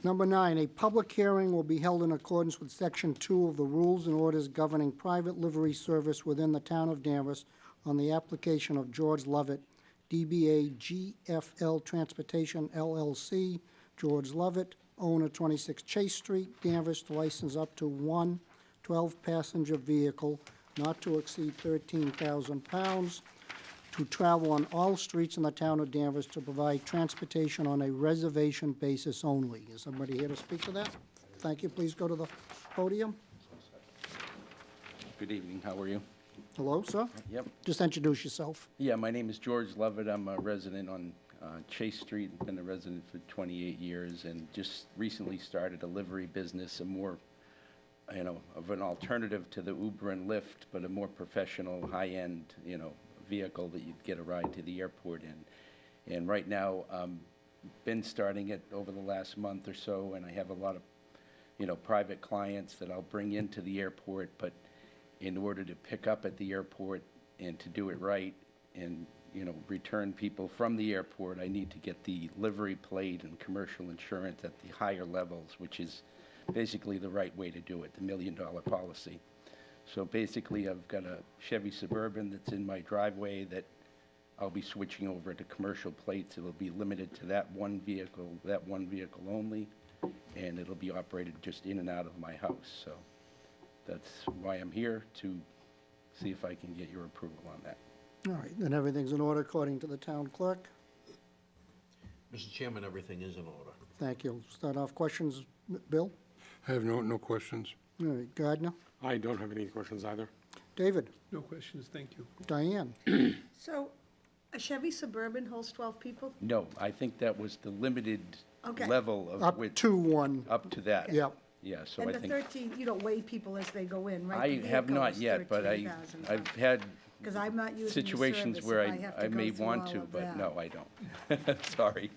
Number 9, a public hearing will be held in accordance with Section 2 of the Rules and Orders governing private livery service within the town of Danvers on the application of George Lovett, DBA GFL Transportation LLC, George Lovett, owner 26 Chase Street, Danvers, to license up to one 12-passenger vehicle not to exceed 13,000 pounds to travel on all streets in the town of Danvers to provide transportation on a reservation basis only. Is somebody here to speak to that? Thank you. Please go to the podium. Good evening, how are you? Hello, sir. Yep. Just introduce yourself. Yeah, my name is George Lovett. I'm a resident on Chase Street. I've been a resident for 28 years and just recently started a livery business, a more, you know, of an alternative to the Uber and Lyft, but a more professional, high-end, you know, vehicle that you'd get a ride to the airport in. And right now, been starting it over the last month or so, and I have a lot of, you know, private clients that I'll bring into the airport, but in order to pick up at the airport and to do it right and, you know, return people from the airport, I need to get the livery plate and commercial insurance at the higher levels, which is basically the right way to do it, the $1 million policy. So basically, I've got a Chevy Suburban that's in my driveway that I'll be switching over to commercial plates. It'll be limited to that one vehicle only, and it'll be operated just in and out of my house. So that's why I'm here, to see if I can get your approval on that. All right, then everything's in order according to the town clerk. Mr. Chairman, everything is in order. Thank you. Start off questions. Bill? I have no questions. All right, Gardner? I don't have any questions either. David? No questions, thank you. Diane? So a Chevy Suburban holds 12 people? No, I think that was the limited Okay. level of Up width, to one. up to that. Yep. Yeah, so And I the think, 13, you don't weigh people as they go in, right? I The have vehicle not is yet, but 13,000 I've pounds. had Because I'm not using the situations service where if I have to I go may through want all to, of but that. no, I don't. Sorry.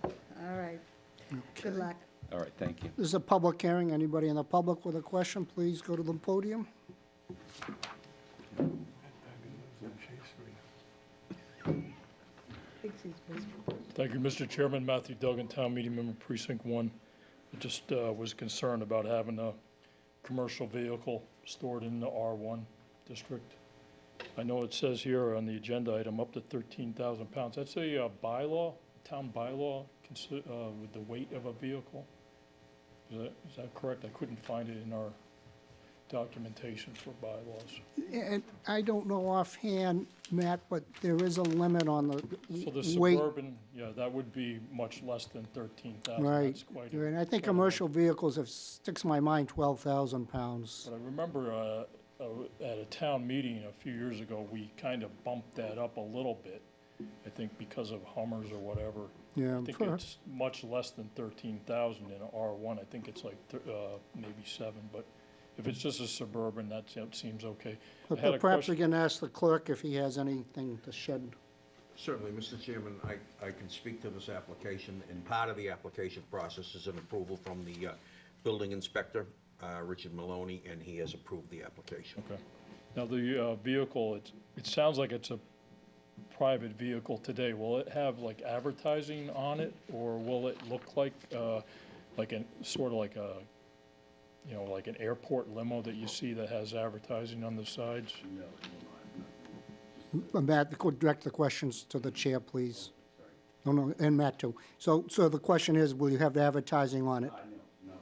All right. Good luck. All right, thank you. This is a public hearing. Anybody in the public with a question, please go to the podium. Thinks he's busy. Thank you, Mr. Chairman. Matthew Duggan, Town Meeting Member, Precinct 1. I just was concerned about having a commercial vehicle stored in the R1 district. I know it says here on the agenda item up to 13,000 pounds. That's a bylaw, town bylaw with the weight of a vehicle. Is that correct? I couldn't find it in our documentation for bylaws. And I don't know offhand, Matt, but there is a limit on So the the weight. Suburban, yeah, that would be much less than 13,000. Right. That's quite a- And I think quite a lot. commercial vehicles have, sticks in my mind, 12,000 pounds. But I remember at a town meeting a few years ago, we kind of bumped that up a little bit, I think because of Hummers or whatever. Yeah, I think for- it's much less than 13,000 in an R1. I think it's like maybe 7, but if it's just a Suburban, that seems okay. I had a But perhaps we question. can ask the clerk if he has anything to shed. Certainly, Mr. Chairman, I can speak to this application, and part of the application process is an approval from the building inspector, Richard Maloney, and he has approved the application. Okay. Now, the vehicle, it sounds like it's a private vehicle today. Will it have like advertising on it, or will it look like sort of like a, you know, like an airport limo that you see that has advertising on the sides? Matt, could direct the questions to the chair, please. No, and Matt too. So the question is, will you have advertising on it? No whatsoever.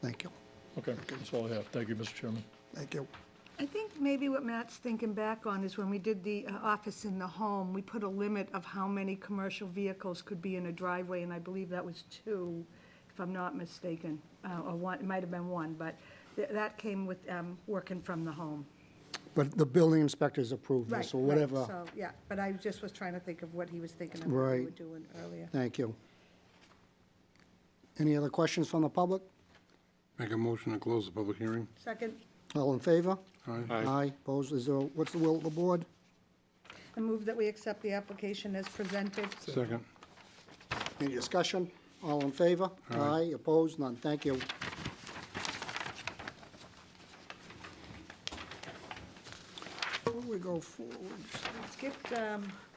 Thank you, Okay, that's all I have. Thank you, Mr. Chairman. thank you. I think maybe what Matt's thinking back on is when we did the office in the home, we put a limit of how many commercial vehicles could be in a driveway, and I believe that was 2, if I'm not mistaken, or 1, it might have been 1, but that came with working from the home. But the building inspectors approved Right, this, or right, whatever. So, yeah, but I just was trying to think of what he was thinking of what we Right. were doing earlier. Thank you. Any other questions from the public? Make a motion to close the public hearing. Second, All in favor? Aye. Aye, opposed, is there, what's the will of the board? I move that we accept the application as presented. Second. Any discussion? All in favor? Aye, opposed, none, thank you. Before we go forward, Skipped,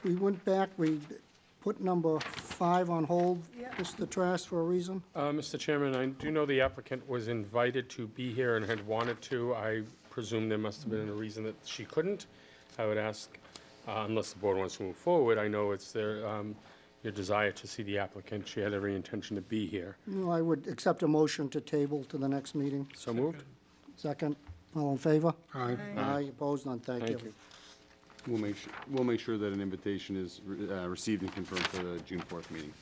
we went back, we put number 5 on hold, Yeah. Mr. Trask, for a reason? Mr. Chairman, I do know the applicant was invited to be here and had wanted to. I presume there must have been a reason that she couldn't. I would ask, unless the board wants to move forward, I know it's your desire to see the applicant. She had every intention to be here. No, I would accept a motion to table to the next meeting. So moved? Second, all in favor? Aye. Aye, opposed, none, thank you. Thank you. We'll make sure that an invitation is received and confirmed for the June 4th meeting.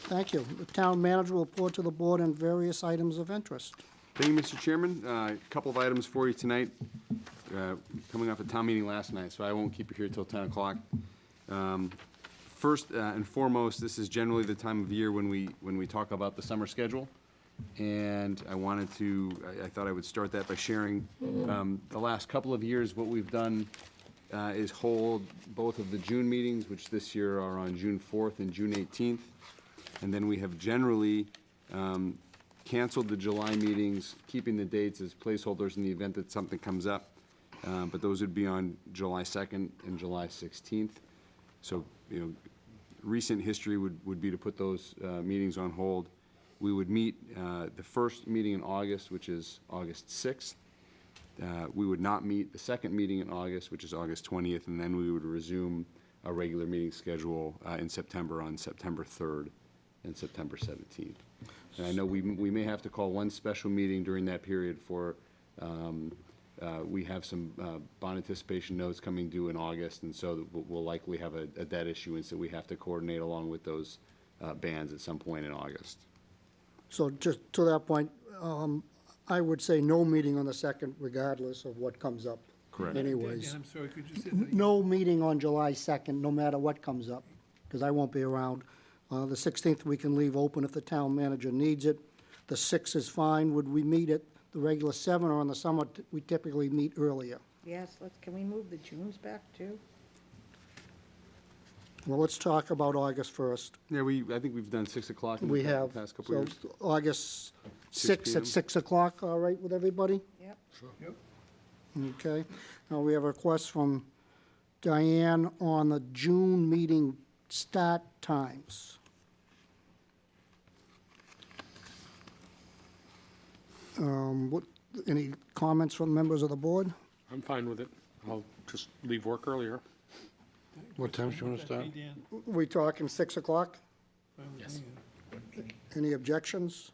Thank you. The town manager will report to the board on various items of interest. Thank you, Mr. Chairman. A couple of items for you tonight. Coming off a town meeting last night, so I won't keep you here till 10 o'clock. First and foremost, this is generally the time of year when we talk about the summer schedule. And I thought I would start that by sharing the last couple of years, what we've done is hold both of the June meetings, which this year are on June 4th and June 18th. And then we have generally canceled the July meetings, keeping the dates as placeholders in the event that something comes up. But those would be on July 2nd and July 16th. So, recent history would be to put those meetings on hold. We would meet the first meeting in August, which is August 6th. We would not meet the second meeting in August, which is August 20th, and then we would resume a regular meeting schedule in September on September 3rd and September 17th. And I know we may have to call one special meeting during that period for, we have some bond anticipation notes coming due in August, and so we'll likely have a debt issuance that we have to coordinate along with those bands at some point in August. So just to that point, I would say no meeting on the 2nd regardless of what comes up. Correct. Anyways. Dan, I'm sorry, could you say that? No meeting on July 2nd, no matter what comes up, because I won't be around. The 16th, we can leave open if the town manager needs it. The 6th is fine. Would we meet at the regular 7, or in the summer, we typically meet earlier? yes, can we move the Junes back too? Well, let's talk about August 1st. Yeah, I think we've done 6 o'clock in We the have, past couple so years. August 6 6th at 6 o'clock, all right with everybody? Yep. Yep. Okay. Now, we have a request from Diane on the June meeting start times. Any comments from members of the board? I'm fine with it. I'll just leave work earlier. What time do you want to start? Hey, Dan, We talking 6 o'clock? fine with Yes. me. Any objections?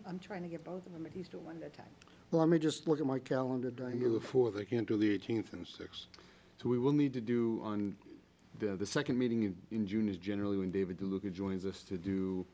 I'm trying to get both of them, but he's doing one at a time. Well, let me just look at my calendar, I can Diane. do the 4th, I can't do the 18th and 6th. So we will need to do on, the second meeting in June is generally when David DeLuca joins us to do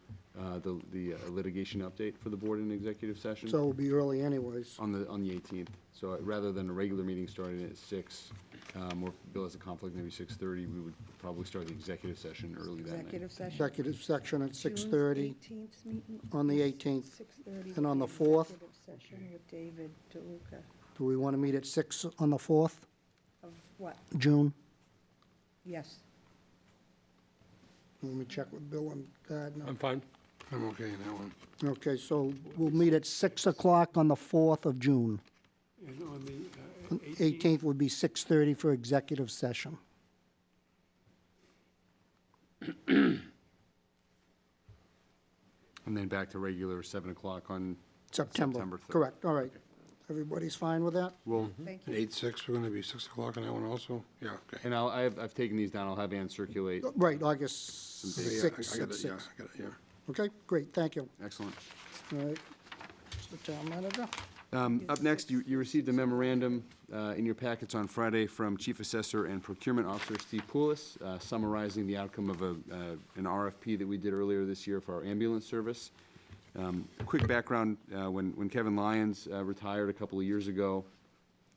the litigation update for the board in executive session So it'll be early anyways. on the 18th. So rather than a regular meeting starting at 6, or if Bill has a conflict, maybe 6:30, we would probably start the executive session early that night. Executive session. Executive section at June's 6:30. 18th meeting. on the 18th. 6:30. And on the for 4th? executive Session with David DeLuca. Do we want to meet at 6 on the 4th, Of what? June? Yes. Let me check with Bill and Gardner. I'm fine. I'm okay in that one. Okay, so we'll meet at 6 o'clock on the 4th of June. And on the 18th would be 6:30 for executive session. And then back to regular 7 o'clock on September. September 3rd. Correct, all right. Everybody's fine with that? Well, Thank you. 8/6, we're gonna be 6 o'clock on that one also? Yeah, okay. and I've taken these down, I'll have Ann circulate. Right, August Yeah, 6th, I got it, 6th. yeah, I got it, yeah. Okay, great, thank you. Excellent. All right, Mr. Town Manager? Up next, you received a memorandum in your packets on Friday from Chief Assessor and Procurement Officer Steve Poulos, summarizing the outcome of an RFP that we did earlier this year for our ambulance service. Quick background, when Kevin Lyons retired a couple of years ago,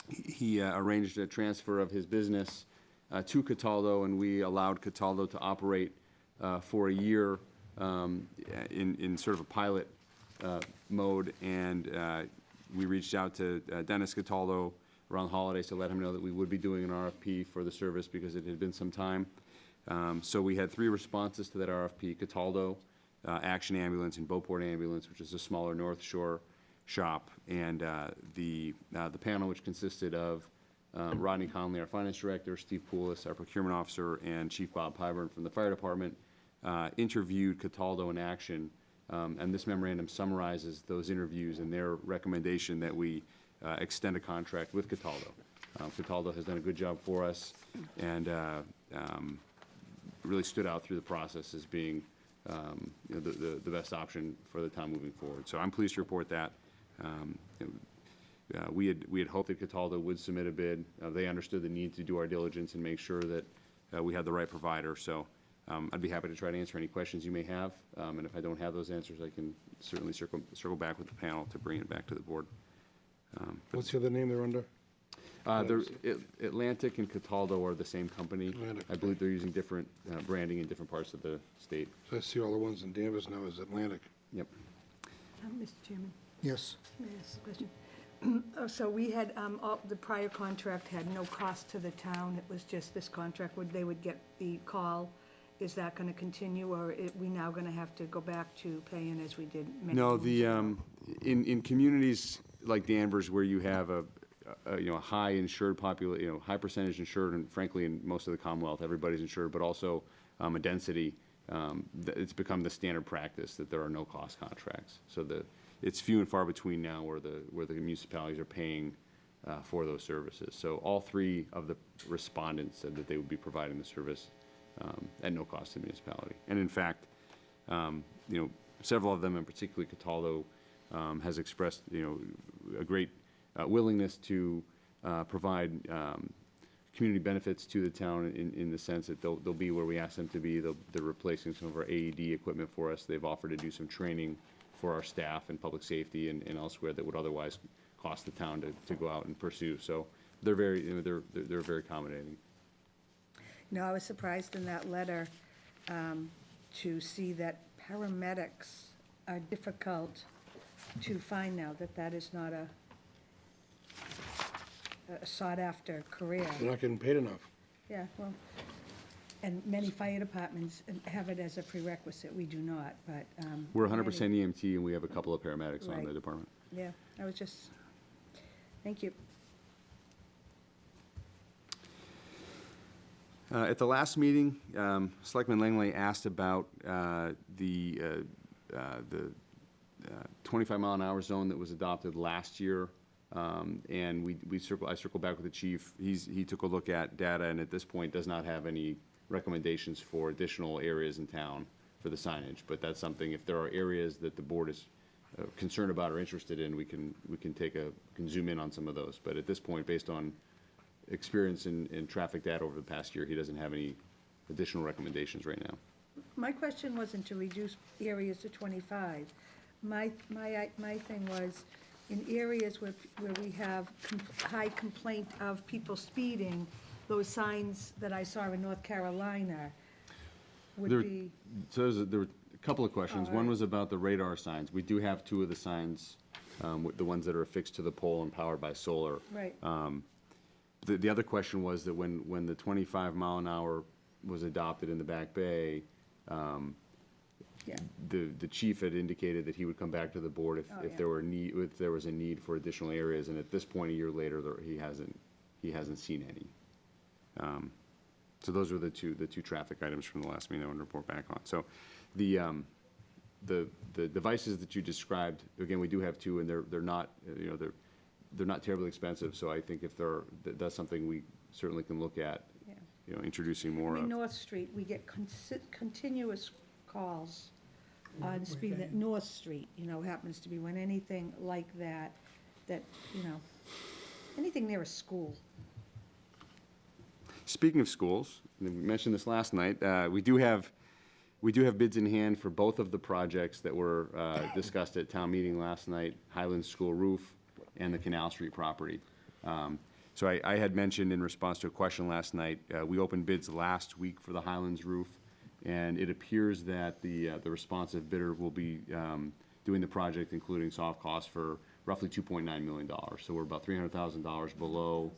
he arranged a transfer of his business to Cataldo, and we allowed Cataldo to operate for a year in sort of a pilot mode, and we reached out to Dennis Cataldo around the holidays to let him know that we would be doing an RFP for the service because it had been some time. So we had 3 responses to that RFP: Cataldo, Action Ambulance, and Beauport Ambulance, which is a smaller North Shore shop. And the panel, which consisted of Rodney Conley, our finance director, Steve Poulos, our procurement officer, and Chief Bob Pyburn from the fire department, interviewed Cataldo and Action. And this memorandum summarizes those interviews and their recommendation that we extend a contract with Cataldo. Cataldo has done a good job for us and really stood out through the process as being the best option for the town moving forward. So I'm pleased to report that. We had hoped that Cataldo would submit a bid. They understood the need to do our diligence and make sure that we had the right provider. So I'd be happy to try to answer any questions you may have. And if I don't have those answers, I can certainly circle back with the panel to bring it back to the board. What's the other name they're under? Atlantic and Cataldo are the same company. Atlantic. I believe they're using different branding in different parts of the state. So I see all the ones in Danvers now is Atlantic. Yep. Mr. Chairman, Yes. may I ask a question? So we had, the prior contract had no cost to the town. It was just this contract, they would get the call. Is that going to continue, or are we now going to have to go back to paying as we did many No, moons the, ago? in communities like Danvers where you have a high insured population, high percentage insured, and frankly, in most of the Commonwealth, everybody's insured, but also a density, it's become the standard practice that there are no cost contracts. So it's few and far between now where the municipalities are paying for those services. So all 3 of the respondents said that they would be providing the service at no cost to the municipality. And in fact, several of them, and particularly Cataldo, has expressed, a great willingness to provide community benefits to the town in the sense that they'll be where we ask them to be. They're replacing some of our AED equipment for us. They've offered to do some training for our staff in public safety and elsewhere that would otherwise cost the town to go out and pursue. So they're very, they're very accommodating. No, I was surprised in that letter to see that paramedics are difficult to find now, that is not a sought-after career. They're not getting paid enough. Yeah, well, and many fire departments have it as a prerequisite. We do not, but. We're 100% EMT, and we have a couple of paramedics on Right. the department. Yeah, I was just, thank you. At the last meeting, Selectman Langley asked about the 25-mile-an-hour zone that was adopted last year, and I circled back with the chief. He took a look at data, and at this point does not have any recommendations for additional areas in town for the signage. But that's something, if there are areas that the board is concerned about or interested in, we can zoom in on some of those. But at this point, based on experience in traffic data over the past year, he doesn't have any additional recommendations right now. My question wasn't to reduce areas to 25. My thing was, in areas where we have high complaint of people speeding, those signs that I saw in North Carolina would be. So there were a couple of questions. One was about the radar signs. We do have 2 of the signs, the ones that are affixed to the pole and powered by solar. Right. The other question was that when the 25-mile-an-hour was adopted in the Back Bay, Yeah. the chief had indicated that he would come back to the board if there was a need for additional areas, and at this point, a year later, he hasn't seen any. So those were the two traffic items from the last meeting I want to report back on. So the devices that you described, again, we do have 2, and they're not, they're not terribly expensive, so I think if that's something we certainly can look at, Yeah. you know, introducing more I mean, of. North Street, we get continuous calls on With speed that any- North Street, you know, happens to be when anything like that, you know, anything near a school. Speaking of schools, and we mentioned this last night, we do have bids in hand for both of the projects that were discussed at town meeting last night, Highland School roof and the Canal Street property. So I had mentioned in response to a question last night, we opened bids last week for the Highlands roof, and it appears that the responsive bidder will be doing the project, including soft costs, for roughly $2.9 million. So we're about $300,000 below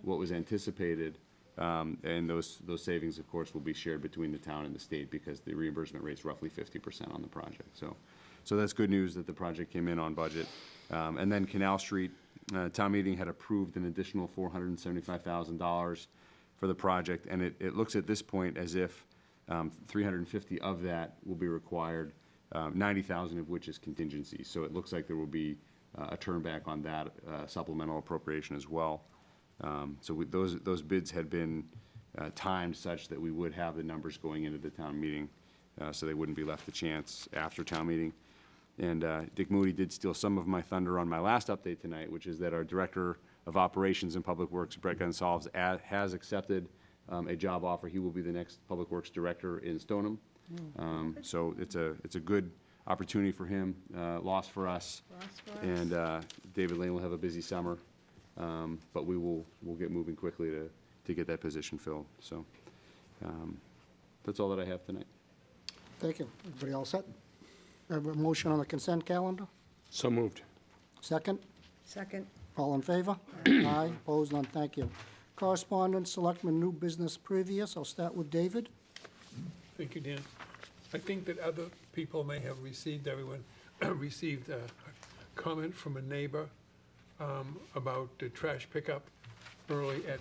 what was anticipated. And those savings, of course, will be shared between the town and the state because the reimbursement rate's roughly 50% on the project. So that's good news that the project came in on budget. And then Canal Street, town meeting had approved an additional $475,000 for the project, and it looks at this point as if 350 of that will be required, 90,000 of which is contingency. So it looks like there will be a turn back on that supplemental appropriation as well. So those bids had been timed such that we would have the numbers going into the town meeting, so they wouldn't be left to chance after town meeting. And Dick Moody did steal some of my thunder on my last update tonight, which is that our Director of Operations and Public Works, Brett Gonsalves, has accepted a job offer. He will be the next Public Works Director in Stoneham. So it's a good opportunity for him, loss for us. And David Lane will have a busy summer. But we'll get moving quickly to get that position filled. So that's all that I have tonight. Thank you. Everybody all set? I have a motion on the consent calendar. So moved. Second? Second, All in favor? Aye. Opposed? None. Thank you. Correspondence, Selectmen, new business previous. I'll start with David. Thank you, Dan. I think that other people may have everyone received a comment from a neighbor about the trash pickup early at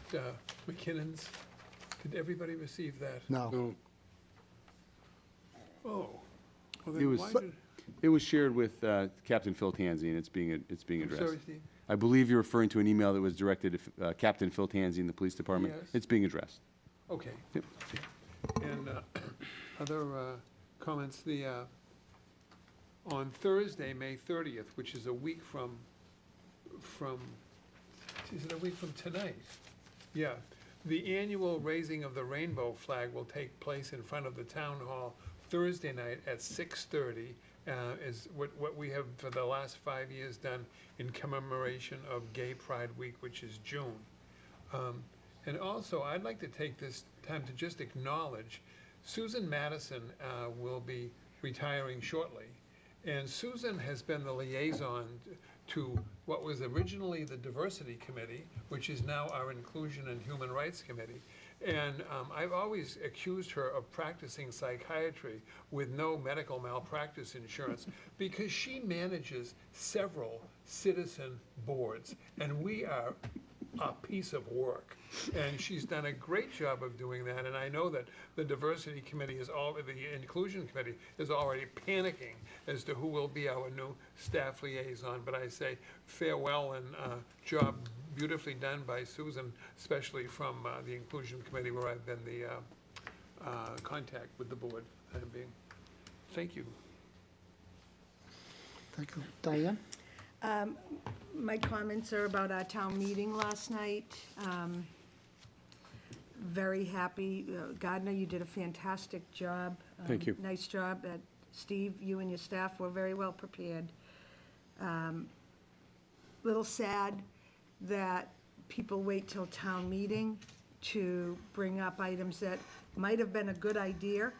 McKinnon's. Did everybody receive that? No. No, Oh. Well, It then was, why did- it was shared with Captain Phil Tanzi, and it's being I'm addressed. sorry, Steve. I believe you're referring to an email that was directed to Captain Phil Tanzi in the police department. Yes. It's being addressed. Okay. Yep. And other comments, on Thursday, May 30th, which is a week from, is it a week from tonight? Yeah. The annual raising of the rainbow flag will take place in front of the town hall Thursday night at 6:30, is what we have for the last 5 years done in commemoration of Gay Pride Week, which is June. And also, I'd like to take this time to just acknowledge Susan Madison will be retiring shortly. And Susan has been the liaison to what was originally the Diversity Committee, which is now our Inclusion and Human Rights Committee. And I've always accused her of practicing psychiatry with no medical malpractice insurance because she manages several citizen boards, and we are a piece of work. And she's done a great job of doing that, and I know that the Diversity Committee the Inclusion Committee is already panicking as to who will be our new staff liaison, but I say farewell and job beautifully done by Susan, especially from the Inclusion Committee where I've been the contact with the board. Thank you. Thank you. Diane? my comments are about our town meeting last night. Very happy. Gardner, you did a fantastic job. Thank you. Nice job. Steve, you and your staff were very well prepared. Little sad that people wait till town meeting to bring up items that might have been a good idea.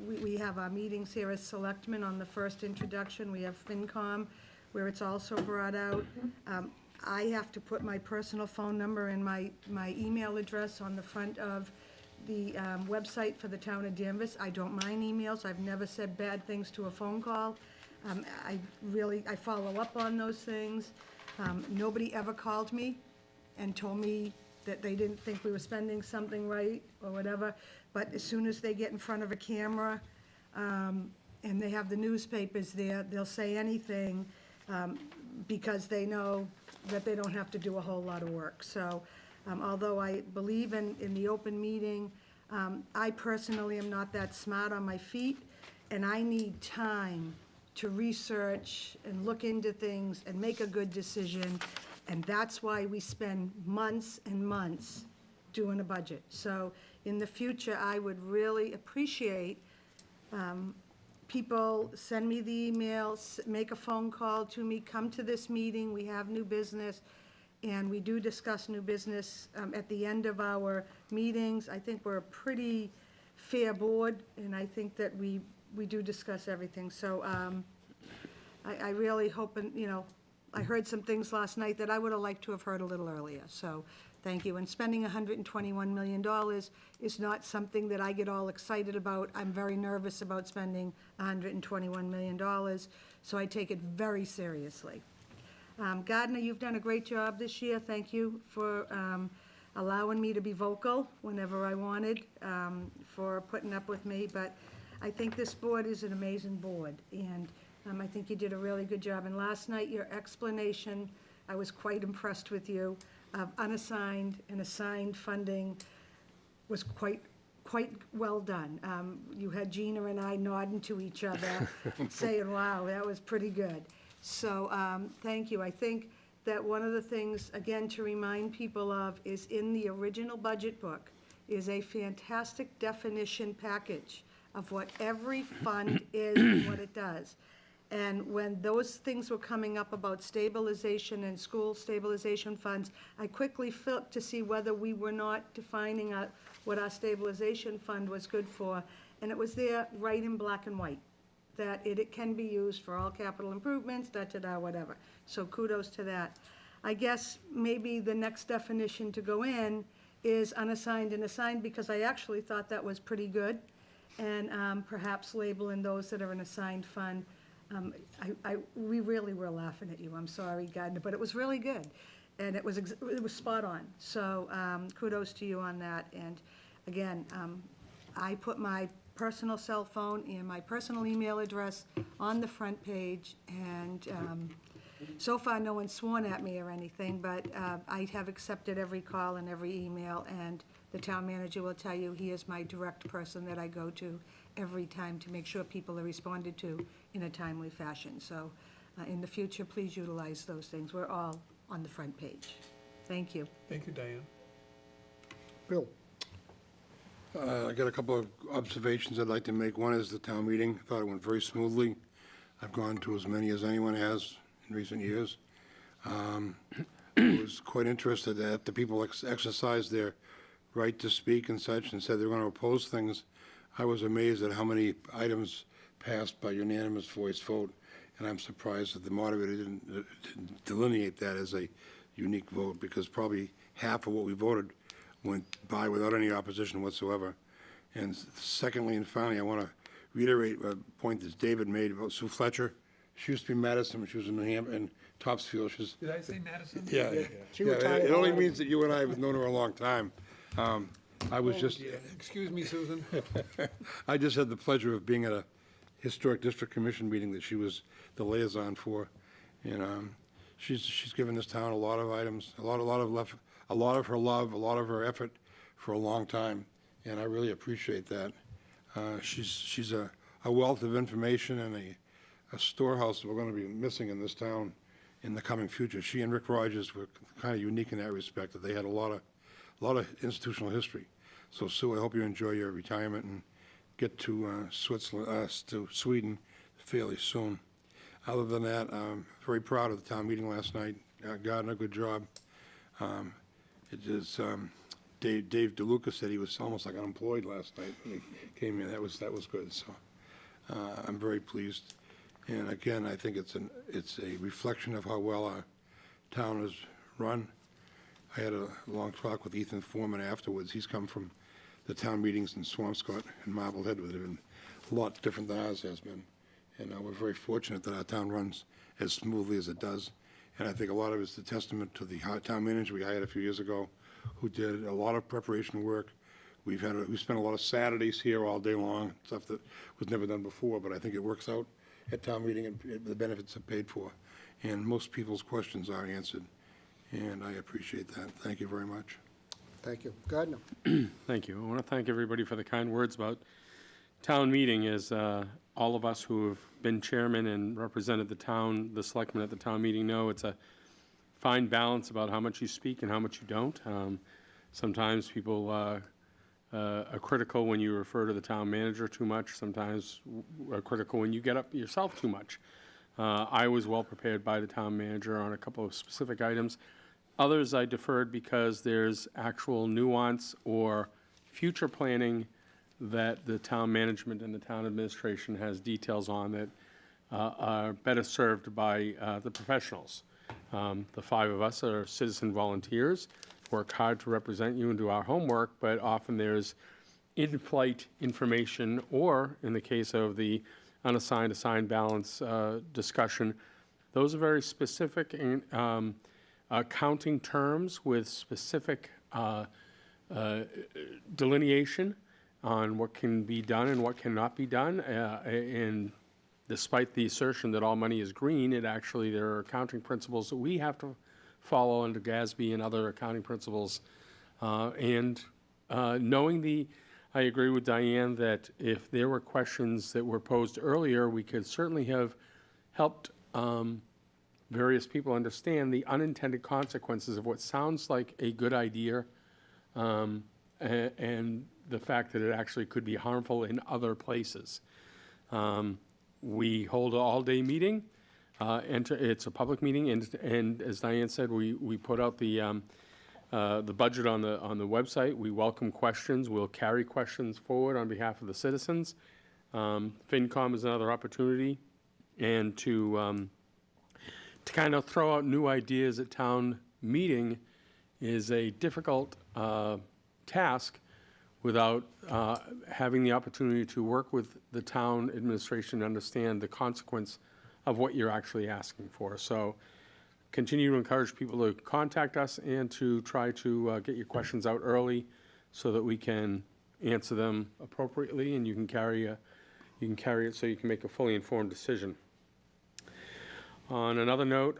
We have our meetings here as selectmen on the first introduction. We have FinCom, where it's also brought out. I have to put my personal phone number and my email address on the front of the website for the town of Danvers. I don't mind emails. I've never said bad things to a phone call. I follow up on those things. Nobody ever called me and told me that they didn't think we were spending something right or whatever. But as soon as they get in front of a camera, and they have the newspapers there, they'll say anything. because they know that they don't have to do a whole lot of work. So although I believe in the open meeting, I personally am not that smart on my feet, and I need time to research and look into things and make a good decision. And that's why we spend months and months doing a budget. So in the future, I would really appreciate people send me the email, make a phone call to me, come to this meeting, we have new business, and we do discuss new business at the end of our meetings. I think we're a pretty fair board, and I think that we do discuss everything. So I really hope, and, you know, I heard some things last night that I would have liked to have heard a little earlier, so thank you. And spending $121 million is not something that I get all excited about. I'm very nervous about spending $121 million, so I take it very seriously. Gardner, you've done a great job this year. Thank you for allowing me to be vocal whenever I wanted, for putting up with me. But I think this board is an amazing board, and I think you did a really good job. And last night, your explanation, I was quite impressed with you, of unassigned and assigned funding was quite well done. You had Gina and I nodding to each other, saying, wow, that was pretty good. So thank you. I think that one of the things, again, to remind people of is in the original budget book is a fantastic definition package of what every fund is and what it does. And when those things were coming up about stabilization and school stabilization funds, I quickly flipped to see whether we were not defining what our stabilization fund was good for. And it was there right in black and white, that it can be used for all capital improvements, da-da-da, whatever. So kudos to that. I guess maybe the next definition to go in is unassigned and assigned, because I actually thought that was pretty good. And perhaps labeling those that are an assigned fund. We really were laughing at you, I'm sorry, Gardner, but it was really good. And it was spot on. So kudos to you on that. And again, I put my personal cell phone and my personal email address on the front page, and so far no one's sworn at me or anything, but I have accepted every call and every email, and the town manager will tell you he is my direct person that I go to every time to make sure people are responded to in a timely fashion. So in the future, please utilize those things. We're all on the front page. Thank you. Thank you, Diane. Bill? I got a couple of observations I'd like to make. One is the town meeting. I thought it went very smoothly. I've gone to as many as anyone has in recent years. I was quite interested that the people exercised their right to speak and such and said they were going to oppose things. I was amazed at how many items passed by unanimous voice vote, and I'm surprised that the moderator didn't delineate that as a unique vote, because probably half of what we voted went by without any opposition whatsoever. And secondly and finally, I want to reiterate a point that David made about Sue Fletcher. She used to be Madison when she was in New Hampshire, in Topsfield. She's, Did I say Madison? yeah, She yeah, retired it only already. means that you and I have known her a long time. I was just, Yeah. Excuse me, Susan. I just had the pleasure of being at a Historic District Commission meeting that she was the liaison for. And she's given this town a lot of items, a lot of her love, a lot of her effort for a long time, and I really appreciate that. She's a wealth of information and a storehouse that we're going to be missing in this town in the coming future. She and Rick Rogers were kind of unique in that respect, that they had a lot of institutional history. So Sue, I hope you enjoy your retirement and get to Sweden fairly soon. Other than that, I'm very proud of the town meeting last night. Gardner, good job. It is, Dave DeLuca said he was almost like unemployed last night when he came in. That was good. So I'm very pleased. And again, I think it's a reflection of how well our town is run. I had a long talk with Ethan Foreman afterwards. He's come from the town meetings in Swampscott and Marblehead, which have been a lot different than ours has been. And we're very fortunate that our town runs as smoothly as it does. And I think a lot of it's a testament to the town manager we hired a few years ago, who did a lot of preparation work. We spent a lot of Saturdays here all day long, stuff that was never done before, but I think it works out at town meeting, and the benefits are paid for. and most people's questions are answered, and I appreciate that. Thank you very much. Thank you. Gardner? Thank you. I want to thank everybody for the kind words about town meeting. As all of us who have been chairman and represented the town, the selectmen at the town meeting know, it's a fine balance about how much you speak and how much you don't. Sometimes people are critical when you refer to the town manager too much. Sometimes are critical when you get up yourself too much. I was well prepared by the town manager on a couple of specific items. Others I deferred because there's actual nuance or future planning that the town management and the town administration has details on that are better served by the professionals. The five of us are citizen volunteers, work hard to represent you and do our homework, but often there's in-flight information, or in the case of the unassigned assigned balance discussion, those are very specific accounting terms with specific delineation on what can be done and what cannot be done. And despite the assertion that all money is green, there are accounting principles that we have to follow under GASB and other accounting principles. Knowing I agree with Diane that if there were questions that were posed earlier, we could certainly have helped various people understand the unintended consequences of what sounds like a good idea, and the fact that it actually could be harmful in other places. We hold an all-day meeting, and it's a public meeting, and as Diane said, we put out the budget on the website. We welcome questions. We'll carry questions forward on behalf of the citizens. FinCom is another opportunity, and to kind of throw out new ideas at town meeting is a difficult task without having the opportunity to work with the town administration to understand the consequence of what you're actually asking for. So continue to encourage people to contact us and to try to get your questions out early so that we can answer them appropriately, and you can carry it so you can make a fully informed decision. On another note,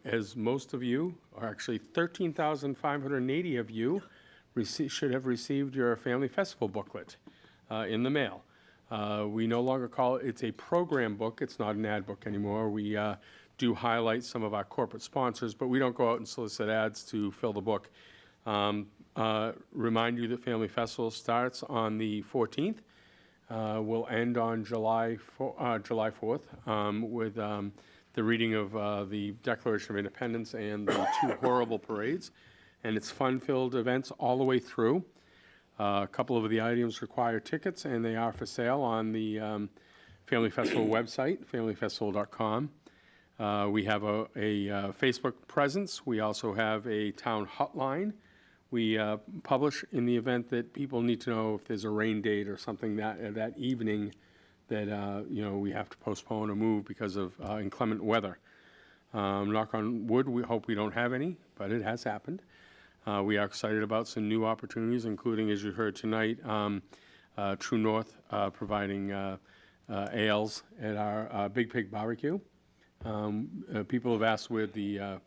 as most of you, or actually 13,580 of you, should have received your Family Festival booklet in the mail. We no longer call it's a program book. It's not an ad book anymore. We do highlight some of our corporate sponsors, but we don't go out and solicit ads to fill the book. Remind you that Family Festival starts on the 14th. Will end on July 4th with the reading of the Declaration of Independence and the two horrible parades. And it's fun-filled events all the way through. A couple of the items require tickets, and they are for sale on the Family Festival website, familyfestival.com. We have a Facebook presence. We also have a town hotline. We publish in the event that people need to know if there's a rain date or something that evening that we have to postpone or move because of inclement weather. Knock on wood, we hope we don't have any, but it has happened. We are excited about some new opportunities, including, as you heard tonight, True North providing ales at our Big Pig Barbecue. People have asked where the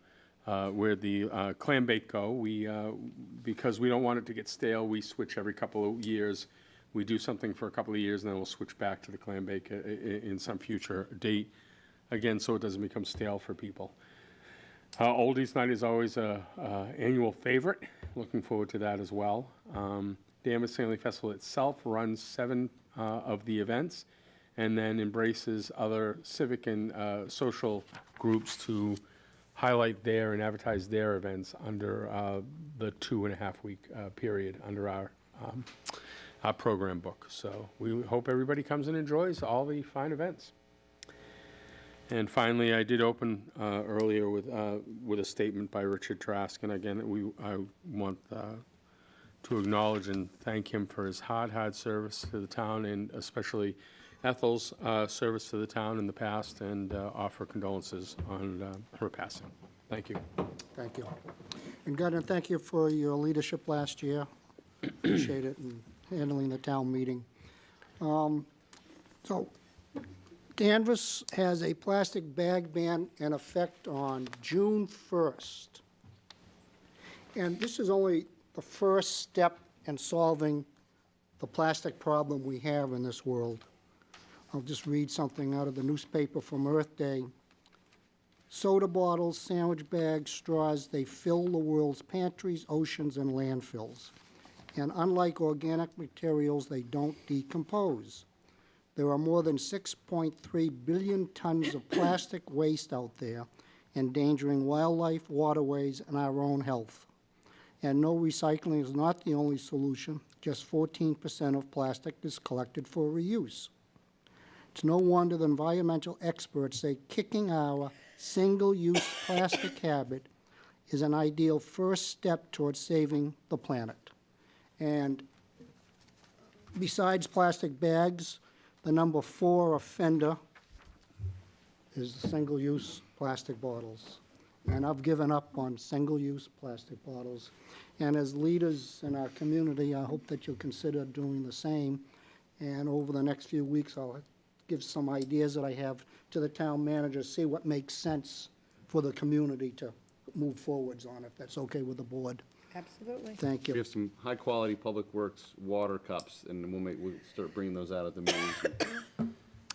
clam bake go. Because we don't want it to get stale, we switch every couple of years. We do something for a couple of years, and then we'll switch back to the clam bake in some future date, again, so it doesn't become stale for people. Oldies Night is always an annual favorite. Looking forward to that as well. Danvers Family Festival itself runs 7 of the events and then embraces other civic and social groups to highlight their and advertise their events under the 2.5-week period under our program book. So we hope everybody comes and enjoys all the fine events. And finally, I did open earlier with a statement by Richard Trask, and again, I want to acknowledge and thank him for his hard service to the town, and especially Ethel's service to the town in the past, and offer condolences on her passing. Thank you. Thank you. And Gardner, thank you for your leadership last year. Appreciate it, and handling the town meeting. So Danvers has a plastic bag ban in effect on June 1st. And this is only the first step in solving the plastic problem we have in this world. I'll just read something out of the newspaper from Earth Day. Soda bottles, sandwich bags, straws, they fill the world's pantries, oceans, and landfills. And unlike organic materials, they don't decompose. There are more than 6.3 billion tons of plastic waste out there, endangering wildlife, waterways, and our own health. And no, recycling is not the only solution. Just 14% of plastic is collected for reuse. It's no wonder the environmental experts say kicking our single-use plastic habit is an ideal first step towards saving the planet. And besides plastic bags, the number 4 offender is the single-use plastic bottles. And I've given up on single-use plastic bottles. And as leaders in our community, I hope that you'll consider doing the same. And over the next few weeks, I'll give some ideas that I have to the town manager, see what makes sense for the community to move forwards on, if that's okay with the board. Absolutely. Thank We you. have some high-quality Public Works water cups, and we'll start bringing those out at the meetings.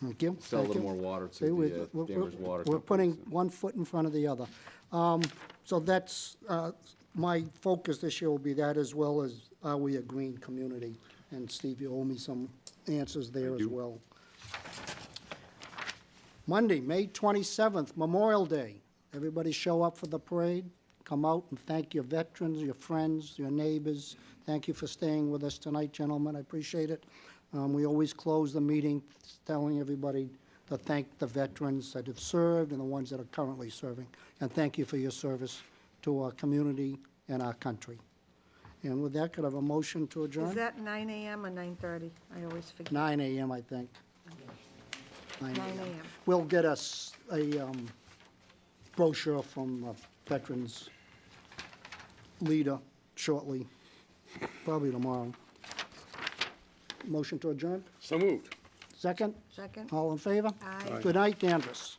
Thank you. Sell a Thank little you. more water See, to we're- the we're- Danvers Water We're putting Company. one foot in front of the other. So that's, my focus this year will be that, as well as are we a green community? And Steve, you owe me some answers there as well. Monday, May 27th, Memorial Day. Everybody show up for the parade. Come out and thank your veterans, your friends, your neighbors. Thank you for staying with us tonight, gentlemen. I appreciate it. We always close the meeting telling everybody to thank the veterans that have served and the ones that are currently serving. And thank you for your service to our community and our country. And with that, could I have a motion to adjourn? Is that 9 AM or 9:30? I always forget. 9 AM, I think. 9 9 a.m. AM. We'll get us a brochure from Veterans Leader shortly, probably tomorrow. Motion to adjourn? So moved. Second? Second? All in favor? Aye. Good night, Danvers.